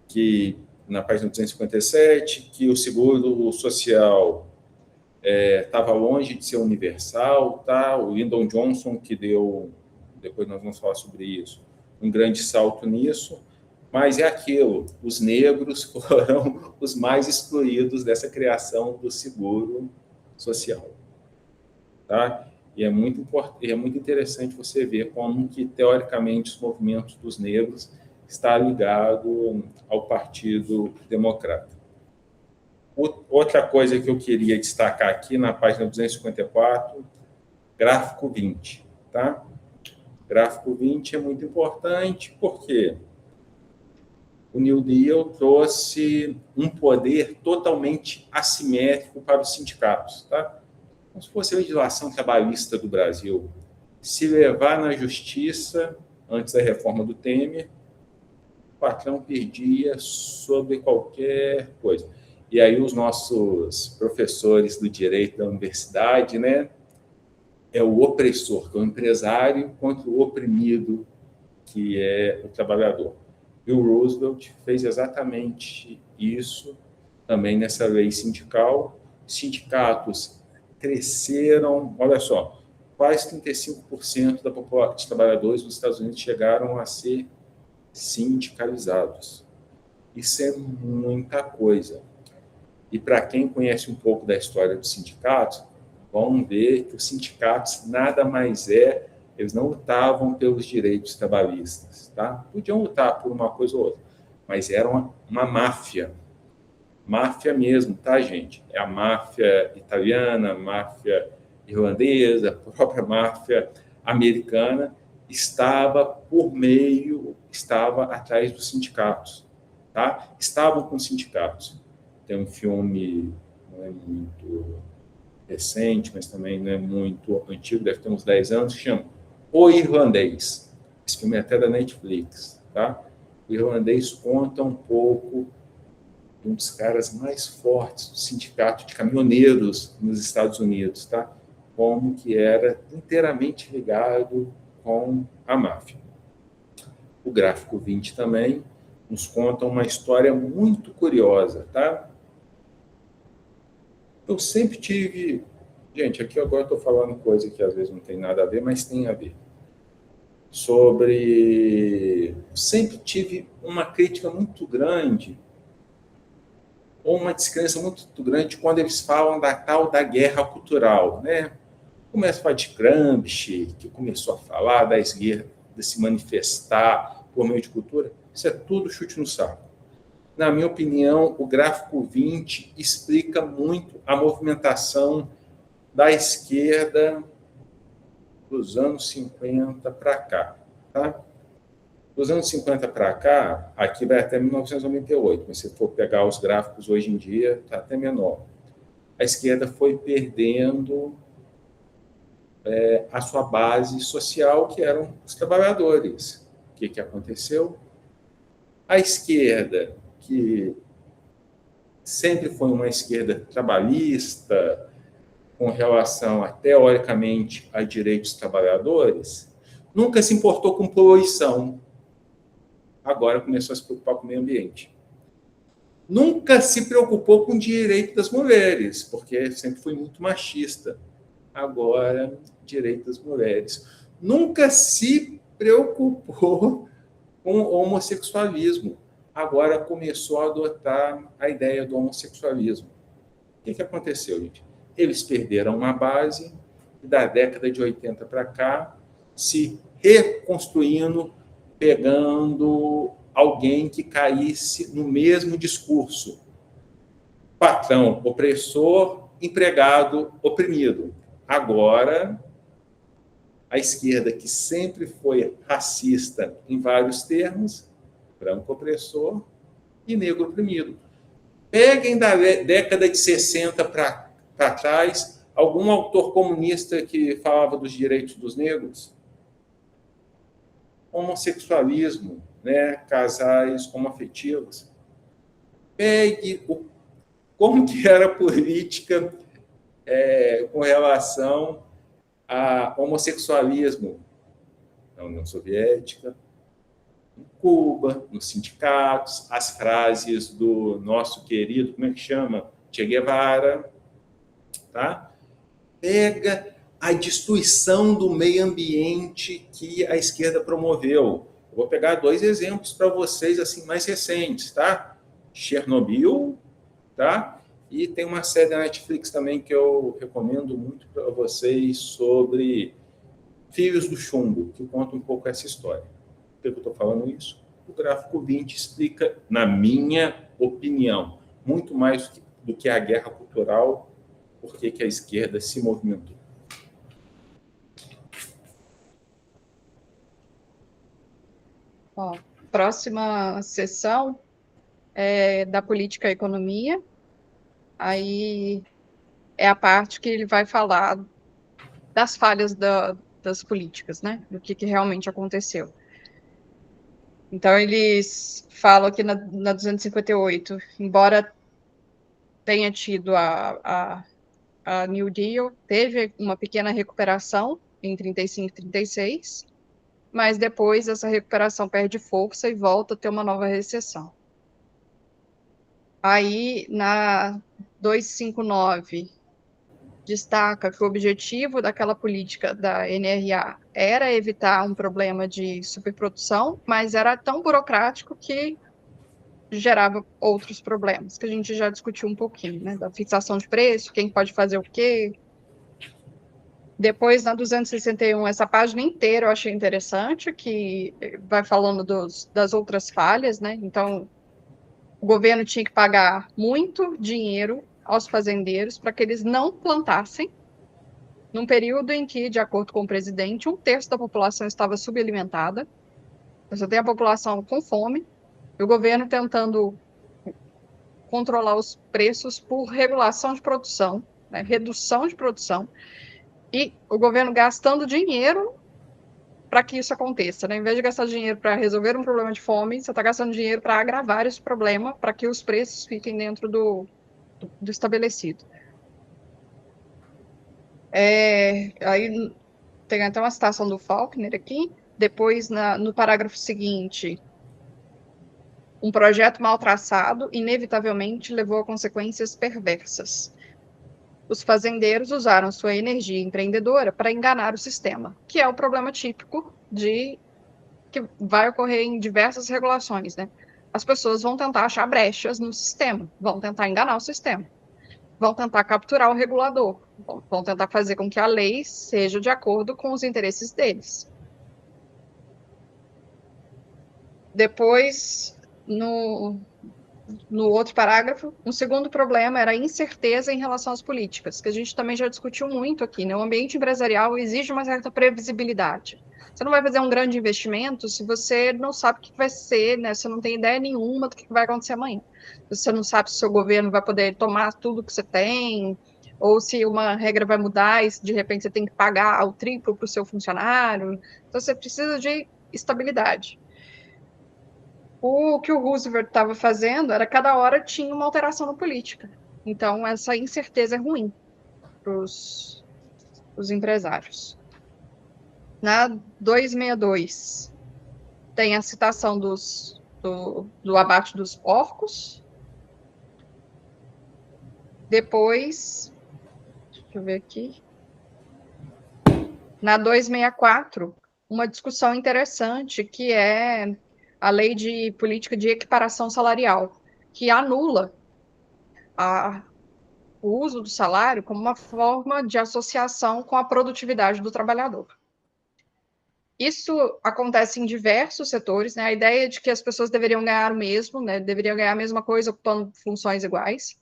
Speaker 3: que na página 257, que o seguro social estava longe de ser universal, tá? O Lyndon Johnson que deu, depois nós vamos falar sobre isso, um grande salto nisso. Mas é aquilo, os negros foram os mais excluídos dessa criação do seguro social. Tá? E é muito interessante você ver como que, teoricamente, os movimentos dos negros está ligado ao Partido Democrata. Outra coisa que eu queria destacar aqui na página 254, gráfico 20, tá? Gráfico 20 é muito importante porque o New Deal trouxe um poder totalmente assimétrico para os sindicatos, tá? Como se fosse a legislação trabalhista do Brasil. Se levar na justiça, antes da reforma do Temer, o patrão perdia sobre qualquer coisa. E aí os nossos professores do direito da universidade, né, é o opressor, que é o empresário, contra o oprimido, que é o trabalhador. E o Roosevelt fez exatamente isso também nessa lei sindical. Sindicatos cresceram, olha só, quase 35% da população de trabalhadores dos Estados Unidos chegaram a ser sindicalizados. Isso é muita coisa. E para quem conhece um pouco da história dos sindicatos, vão ver que os sindicatos nada mais eles não lutavam pelos direitos trabalhistas, tá? Podiam lutar por uma coisa ou outra, mas era uma máfia. Máfia mesmo, tá, gente? É a máfia italiana, a máfia irlandesa, a própria máfia americana estava atrás dos sindicatos, tá? Estavam com sindicatos. Tem um filme, não é muito recente, mas também não é muito antigo, deve ter uns 10 anos, que chama O Irlandês. Esse filme é até da Netflix, tá? O Irlandês conta um pouco de um dos caras mais fortes do sindicato de caminhoneiros nos Estados Unidos, tá? Como que era inteiramente ligado com a máfia. O gráfico 20 também nos conta uma história muito curiosa, tá? Eu sempre tive... Gente, aqui agora eu estou falando coisa que às vezes não tem nada a ver, mas tem a ver. Sempre tive uma crítica muito grande, ou uma descrença muito grande, quando eles falam da tal da guerra cultural, né? Começa a falar de Gramsci, que começou a falar da esquerda, de se manifestar por meio de cultura. Isso é tudo chute no saco. Na minha opinião, o gráfico 20 explica muito a movimentação da esquerda dos anos 50 para cá. Tá? Dos anos 50 para cá, aqui vai até 1998, mas se for pegar os gráficos hoje em dia, está até menor. A esquerda foi perdendo a sua base social, que eram os trabalhadores. O que aconteceu? A esquerda, que sempre foi uma esquerda trabalhista, com relação, teoricamente, a direitos dos trabalhadores, nunca se importou com poluição. Agora começou a se preocupar com o meio ambiente. Nunca se preocupou com o direito das mulheres, porque sempre foi muito machista. Agora, direito das mulheres. Nunca se preocupou com o homossexualismo. Agora começou a adotar a ideia do homossexualismo. O que aconteceu, gente? Eles perderam uma base e da década de 80 para cá, se reconstruindo, pegando alguém que caísse no mesmo discurso. Patrão opressor, empregado oprimido. Agora, a esquerda, que sempre foi racista em vários termos, branco opressor e negro oprimido. Peguem da década de 60 para trás algum autor comunista que falava dos direitos dos negros. Homossexualismo, né? Casais homoafetivos. Pegue como que era a política com relação a homossexualismo na União Soviética, em Cuba, nos sindicatos, as frases do nosso querido, como é que chama? Che Guevara, tá? Pega a destruição do meio ambiente que a esquerda promoveu. Eu vou pegar 2 exemplos para vocês assim mais recentes, tá? Chernobyl, tá? E tem uma série da Netflix também que eu recomendo muito para vocês sobre Filhos do Chumbo, que conta um pouco essa história. Por que eu estou falando isso? O gráfico 20 explica, na minha opinião, muito mais do que a guerra cultural, por que a esquerda se movimentou.
Speaker 1: Ó, próxima sessão é da política e economia. Aí é a parte que ele vai falar das falhas das políticas, né? Do que realmente aconteceu. Então, eles falam aqui na 258, embora tenha tido a New Deal, teve uma pequena recuperação em 35 e 36, mas depois essa recuperação perde força e volta a ter uma nova recessão. Aí, na 259, destaca que o objetivo daquela política da NRA era evitar um problema de superprodução, mas era tão burocrático que gerava outros problemas, que a gente já discutiu um pouquinho, né? Da fixação de preço, quem pode fazer o quê. Depois, na 261, essa página inteira eu achei interessante, que vai falando das outras falhas, né? Então, o governo tinha que pagar muito dinheiro aos fazendeiros para que eles não plantassem, num período em que, de acordo com o presidente, 1/3 da população estava subalimentada. Você tem a população com fome, e o governo tentando controlar os preços por regulação de produção, né, redução de produção, e o governo gastando dinheiro para que isso aconteça. Né? Em vez de gastar dinheiro para resolver um problema de fome, você está gastando dinheiro para agravar esse problema, para que os preços fiquem dentro do estabelecido. Aí tem até uma citação do Faulkner aqui. Depois, no parágrafo seguinte, um projeto mal traçado inevitavelmente levou a consequências perversas. Os fazendeiros usaram sua energia empreendedora para enganar o sistema, que é o problema típico que vai ocorrer em diversas regulações, né? As pessoas vão tentar achar brechas no sistema, vão tentar enganar o sistema, vão tentar capturar o regulador, vão tentar fazer com que a lei seja de acordo com os interesses deles. Depois, no outro parágrafo, um segundo problema era a incerteza em relação às políticas, que a gente também já discutiu muito aqui, né? O ambiente empresarial exige uma certa previsibilidade. Você não vai fazer um grande investimento se você não sabe o que vai ser, né? Você não tem ideia nenhuma do que vai acontecer amanhã. Você não sabe se o seu governo vai poder tomar tudo que você tem, ou se uma regra vai mudar e de repente você tem que pagar o triplo para o seu funcionário. Então, você precisa de estabilidade. O que o Roosevelt estava fazendo era cada hora tinha uma alteração na política. Então, essa incerteza é ruim para os empresários. Na 262, tem a citação do abate dos porcos. Depois, deixa eu ver aqui. Na 264, uma discussão interessante, que é a lei de política de equiparação salarial, que anula o uso do salário como uma forma de associação com a produtividade do trabalhador. Isso acontece em diversos setores, né? A ideia de que as pessoas deveriam ganhar o mesmo, né? Deveriam ganhar a mesma coisa ocupando funções iguais.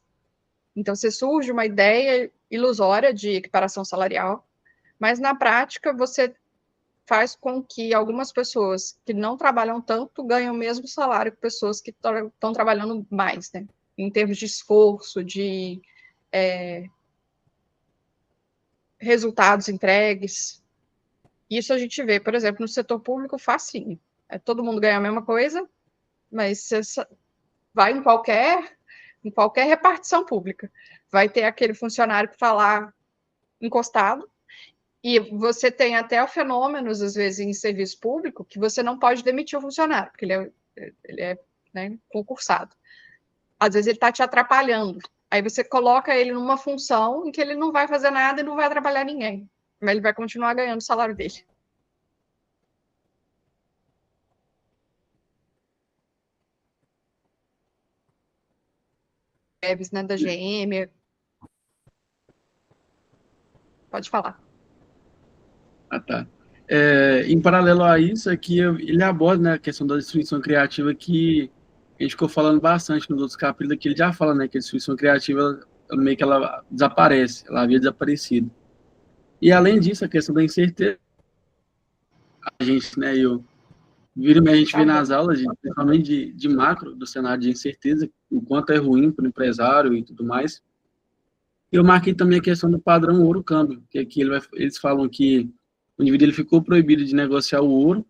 Speaker 1: Então, se surge uma ideia ilusória de equiparação salarial, mas na prática você faz com que algumas pessoas que não trabalham tanto ganhem o mesmo salário que pessoas que estão trabalhando mais, né? Em termos de esforço, de resultados entregues. Isso a gente vê, por exemplo, no setor público facinho. Todo mundo ganha a mesma coisa, mas você vai em qualquer repartição pública, vai ter aquele funcionário que está lá encostado, e você tem até fenômenos, às vezes, em serviço público, que você não pode demitir o funcionário, porque ele é né, concursado. Às vezes ele está te atrapalhando. Aí você coloca ele numa função em que ele não vai fazer nada e não vai atrapalhar ninguém. Mas ele vai continuar ganhando o salário dele. Greves, né, da GM. Pode falar.
Speaker 2: Ah, tá. Em paralelo a isso, aqui ele aborda, né, a questão da destruição criativa, que a gente ficou falando bastante nos outros capítulos, que ele já fala, né, que a instituição criativa, meio que ela desaparece, ela havia desaparecido. E além disso, a questão da incerteza, a gente, né, a gente vê nas aulas, principalmente de macro, do cenário de incerteza, o quanto é ruim para o empresário e tudo mais. Eu marquei também a questão do padrão ouro-câmbio, que aqui eles falam que o indivíduo ele ficou proibido de negociar o ouro,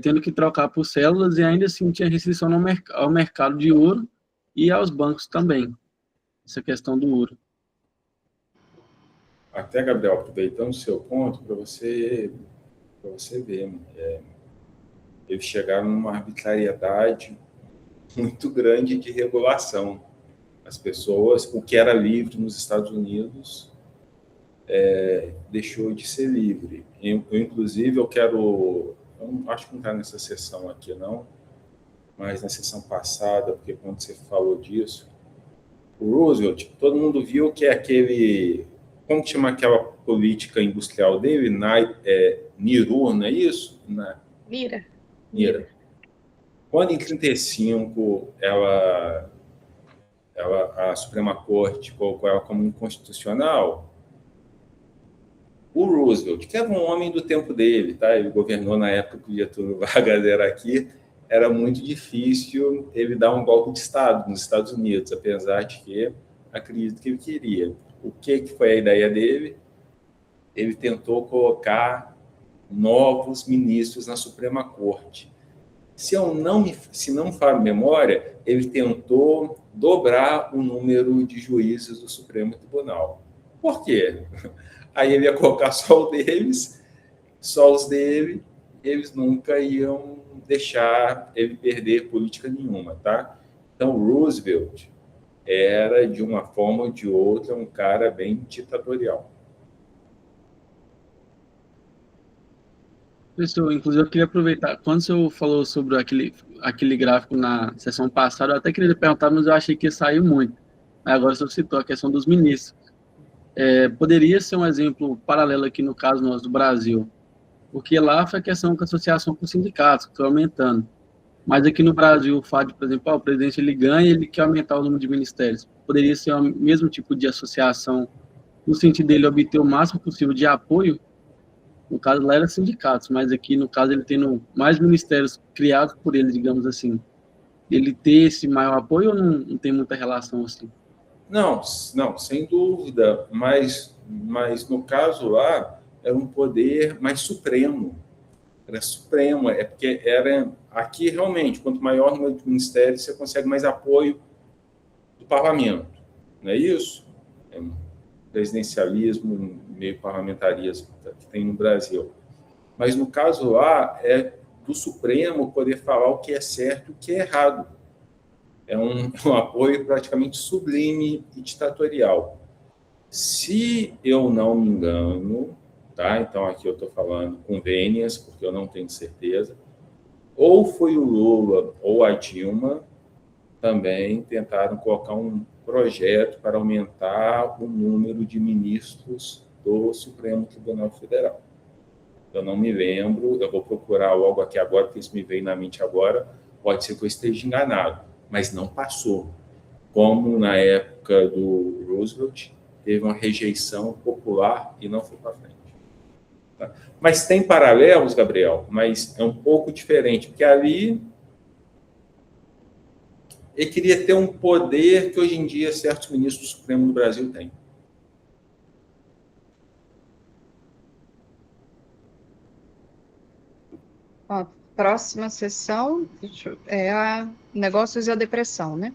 Speaker 2: tendo que trocar por células, e ainda assim tinha restrição ao mercado de ouro e aos bancos também, essa questão do ouro.
Speaker 3: Até, Gabriel, aproveitando o seu ponto, para você ver, eles chegaram numa arbitrariedade muito grande de regulação. As pessoas, o que era livre nos Estados Unidos, deixou de ser livre. Inclusive, eu acho que não está nessa sessão aqui, não, mas na sessão passada, porque quando você falou disso, o Roosevelt, todo mundo viu que é aquele... Como que chama aquela política industrial dele? NIRU, não é isso?
Speaker 1: Mira.
Speaker 3: Quando, em 1935, a Suprema Corte colocou ela como inconstitucional, o Roosevelt, que era um homem do tempo dele, tá? Ele governou na época que o Getúlio Vargas era aqui, era muito difícil ele dar um golpe de Estado nos Estados Unidos, apesar de que acredito que ele queria. O que foi a ideia dele? Ele tentou colocar novos ministros na Suprema Corte. Se não falho memória, ele tentou dobrar o número de juízes do Supremo Tribunal. Por quê? Aí ele ia colocar só os dele, eles nunca iam deixar ele perder política nenhuma, tá? Então, Roosevelt era, de uma forma ou de outra, um cara bem ditatorial.
Speaker 2: Professor, inclusive eu queria aproveitar, quando o senhor falou sobre aquele gráfico na sessão passada, eu até queria perguntar, mas eu achei que saiu muito. Agora o senhor citou a questão dos ministros. Poderia ser um exemplo paralelo aqui no caso nosso do Brasil, porque lá foi a questão com a associação com os sindicatos, que foi aumentando. Mas aqui no Brasil, o fato de, por exemplo, o presidente ele ganha e ele quer aumentar o número de ministérios. Poderia ser o mesmo tipo de associação, no sentido dele obter o máximo possível de apoio. No caso lá era sindicatos, mas aqui no caso ele tendo mais ministérios criados por ele, digamos assim. Ele ter esse maior apoio ou não tem muita relação assim?
Speaker 3: Não, sem dúvida, mas no caso lá era um poder mais supremo. Era supremo, porque aqui realmente, quanto maior o número de ministérios, você consegue mais apoio do parlamento, não é isso? Presidencialismo, meio parlamentarismo que tem no Brasil. Mas no caso lá, é do Supremo poder falar o que é certo e o que é errado. É um apoio praticamente sublime e ditatorial. Se eu não me engano, tá? Então aqui eu estou falando convênias, porque eu não tenho certeza, ou foi o Lula ou a Dilma também tentaram colocar um projeto para aumentar o número de ministros do Supremo Tribunal Federal. Eu não me lembro, eu vou procurar logo aqui agora, porque isso me veio na mente agora, pode ser que eu esteja enganado, mas não passou. Como na época do Roosevelt, teve uma rejeição popular e não foi para frente. Tá? Mas tem paralelos, Gabriel, mas é um pouco diferente, porque ali ele queria ter um poder que hoje em dia certos ministros do Supremo do Brasil têm.
Speaker 1: A próxima sessão é a negócios e a depressão, né?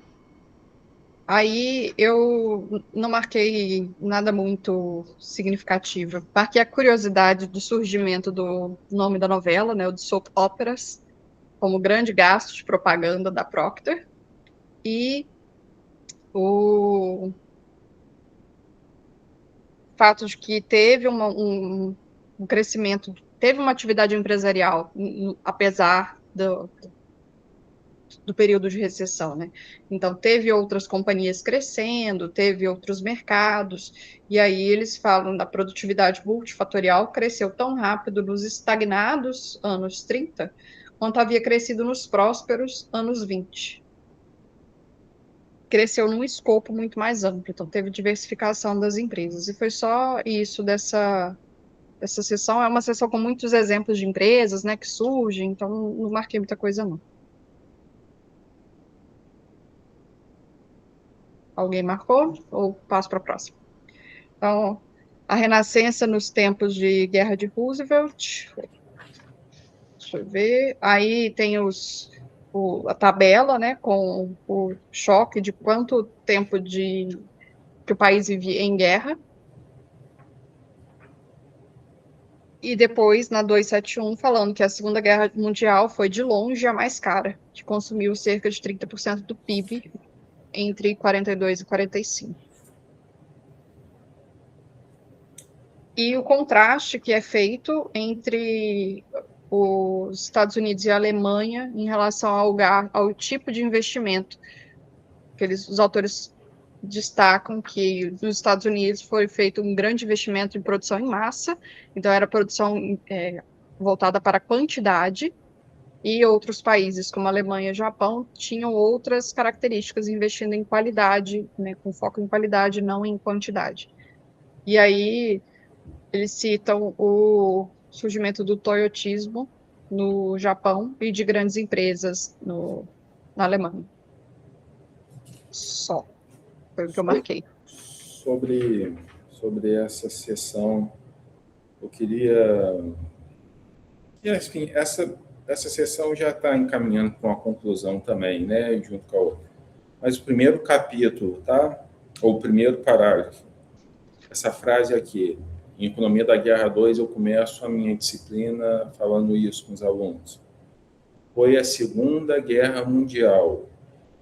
Speaker 1: Aí eu não marquei nada muito significativo. Marquei a curiosidade do surgimento do nome da novela, né, o de soap operas, como grande gasto de propaganda da Procter, e o fato de que teve um crescimento, teve uma atividade empresarial, apesar do período de recessão, né? Então, teve outras companhias crescendo, teve outros mercados, e aí eles falam da produtividade multifatorial cresceu tão rápido nos estagnados anos 30, quanto havia crescido nos prósperos anos 20. cresceu num escopo muito mais amplo, então teve diversificação das empresas, e foi só isso dessa sessão. É uma sessão com muitos exemplos de empresas, né, que surgem, então não marquei muita coisa, não. Alguém marcou? Ou passo para a próxima? Então, a Renascença nos tempos de Guerra de Roosevelt. Deixa eu ver. Aí tem a tabela, né, com o choque de quanto tempo que o país vive em guerra. E depois, na 271, falando que a Segunda Guerra Mundial foi, de longe, a mais cara, que consumiu cerca de 30% do PIB entre 42 e 45. E o contraste que é feito entre os Estados Unidos e a Alemanha em relação ao tipo de investimento que os autores destacam que nos Estados Unidos foi feito um grande investimento em produção em massa, então era produção voltada para a quantidade, e outros países, como a Alemanha e o Japão, tinham outras características, investindo em qualidade, né, com foco em qualidade, não em quantidade. E aí eles citam o surgimento do toyotismo no Japão e de grandes empresas na Alemanha. Só. Foi o que eu marquei.
Speaker 3: Sobre essa sessão, eu queria... Enfim, essa sessão já está encaminhando para uma conclusão também, né, junto com a outra. Mas o primeiro capítulo, tá? Ou o primeiro parágrafo, essa frase aqui, em Economia da Guerra 2, eu começo a minha disciplina falando isso com os alunos. Foi a Segunda Guerra Mundial,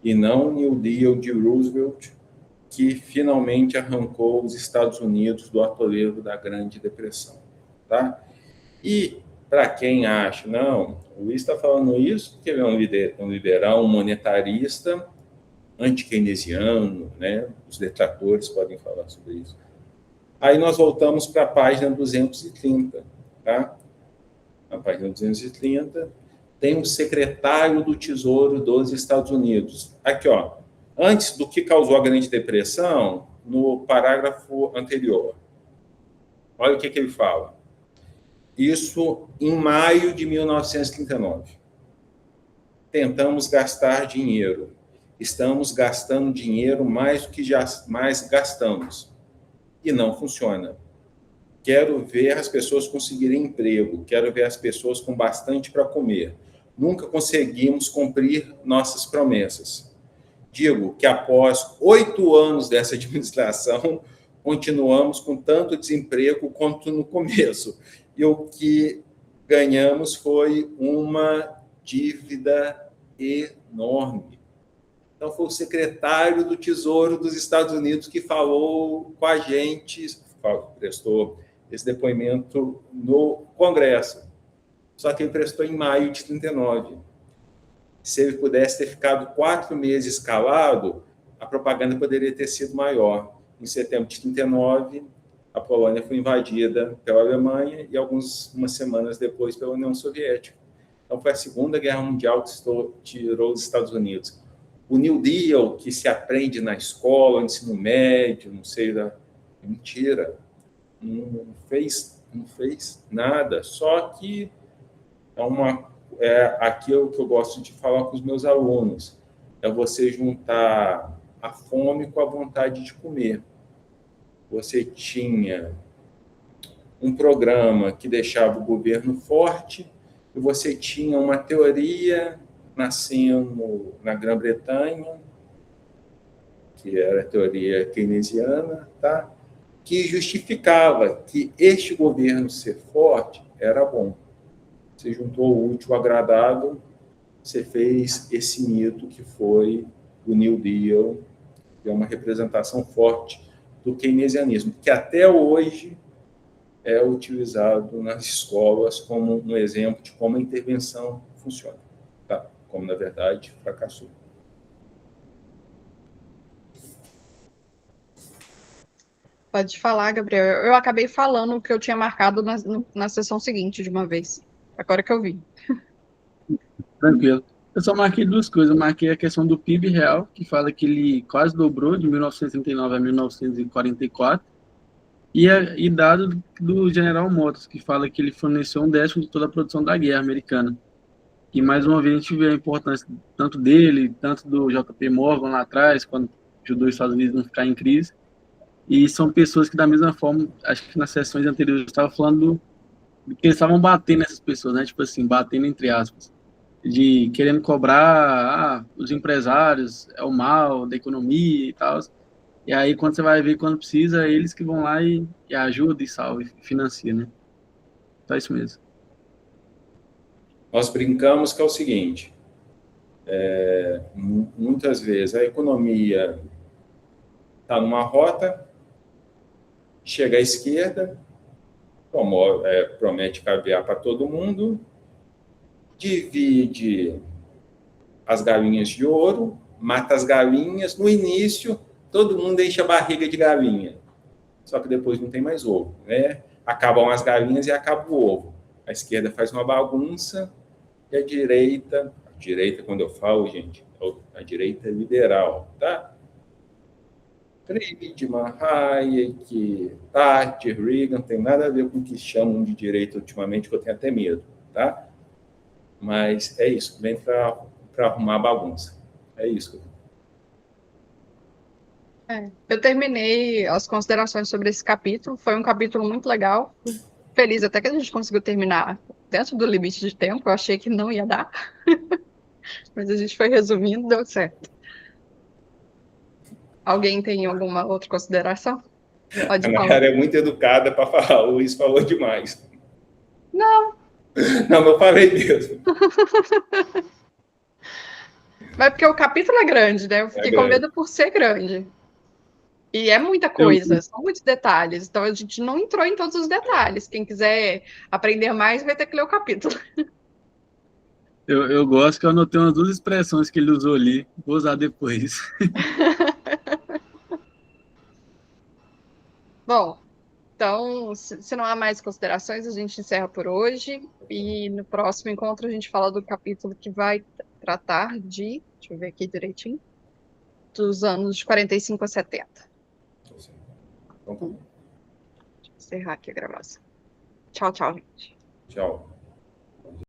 Speaker 3: e não o New Deal de Roosevelt, que finalmente arrancou os Estados Unidos do atoleiro da Grande Depressão. Tá? E, para quem acha, não, o Luiz está falando isso porque ele é um liberal, um monetarista, anti-keynesiano, né? Os detratores podem falar sobre isso. Aí nós voltamos para a página 230. Tá? Na página 230, tem um secretário do Tesouro dos Estados Unidos. Aqui, ó, antes do que causou a Grande Depressão, no parágrafo anterior. Olha o que ele fala. Isso em maio de 1939. Tentamos gastar dinheiro. Estamos gastando dinheiro mais do que mais gastamos. E não funciona. Quero ver as pessoas conseguirem emprego. Quero ver as pessoas com bastante para comer. Nunca conseguimos cumprir nossas promessas. Digo que após 8 anos dessa administração, continuamos com tanto desemprego quanto no começo. E o que ganhamos foi uma dívida enorme. Então, foi o secretário do Tesouro dos Estados Unidos que falou com a gente, prestou esse depoimento no Congresso. Só que ele prestou em maio de 39. Se ele pudesse ter ficado 4 meses calado, a propaganda poderia ter sido maior. Em setembro de 39, a Polônia foi invadida pela Alemanha e umas semanas depois pela União Soviética. Então, foi a Segunda Guerra Mundial que tirou os Estados Unidos. O New Deal, que se aprende na escola, ensino médio, não sei, mentira. Não fez nada. Só que aquilo que eu gosto de falar com os meus alunos. É você juntar a fome com a vontade de comer. Você tinha um programa que deixava o governo forte, e você tinha uma teoria nascendo na Grã-Bretanha, que era a teoria keynesiana, tá? Que justificava que este governo ser forte era bom. Você juntou o útil ao agradável, você fez esse mito que foi o New Deal, que é uma representação forte do keynesianismo, que até hoje é utilizado nas escolas como um exemplo de como a intervenção funciona, tá? Como, na verdade, fracassou.
Speaker 1: Pode falar, Gabriel. Eu acabei falando o que eu tinha marcado na sessão seguinte de uma vez. Agora que eu vi.
Speaker 2: Tranquilo. Eu só marquei duas coisas. Eu marquei a questão do PIB real, que fala que ele quase dobrou de 1939 a 1944, e dado do General Motors, que fala que ele forneceu 1/10 de toda a produção da guerra americana. E mais uma vez a gente vê a importância tanto dele, tanto do JP Morgan lá atrás, quando ajudou os Estados Unidos a não ficar em crise. E são pessoas que, da mesma forma, acho que nas sessões anteriores eu estava falando do que eles estavam batendo nessas pessoas, né? Tipo assim, batendo entre aspas, de querendo cobrar, os empresários é o mal da economia e tal. E aí, quando você vai ver, quando precisa, é eles que vão lá e ajudam e salvam, e financiam, né? Então é isso mesmo.
Speaker 3: Nós brincamos que é o seguinte, muitas vezes a economia está numa rota, chega à esquerda, promete caviar para todo mundo, divide as galinhas de ouro, mata as galinhas, no início todo mundo enche a barriga de galinha, só que depois não tem mais ovo, né? Acabam as galinhas e acaba o ovo. A esquerda faz uma bagunça e a direita, quando eu falo, gente, a direita é liberal, tá? Friedman, Hayek, Thatcher, Reagan, tem nada a ver com o que chamam de direita ultimamente, que eu tenho até medo, tá? Mas é isso, vem para arrumar a bagunça. É isso.
Speaker 1: Eu terminei as considerações sobre esse capítulo, foi um capítulo muito legal. Feliz até que a gente conseguiu terminar dentro do limite de tempo, eu achei que não ia dar, mas a gente foi resumindo, deu certo. Alguém tem alguma outra consideração? Pode
Speaker 3: A
Speaker 1: falar.
Speaker 3: Nayara é muito educada para falar, o Luiz falou demais.
Speaker 1: Não.
Speaker 3: Não, eu falei mesmo.
Speaker 1: Mas porque o capítulo é grande, né? Eu fiquei com medo por ser grande. E é muita coisa, são muitos detalhes. Então a gente não entrou em todos os detalhes. Quem quiser aprender mais vai ter que ler o capítulo.
Speaker 2: Eu gosto que eu anotei umas 2 expressões que ele usou ali. Vou usar depois.
Speaker 1: Bom, então, se não há mais considerações, a gente encerra por hoje. E no próximo encontro a gente fala do capítulo que vai tratar de, deixa eu ver aqui direitinho, dos anos de 45 a 70.
Speaker 3: Então,
Speaker 1: Deixa eu encerrar aqui a gravação. Tchau, tchau, gente.
Speaker 3: tchau.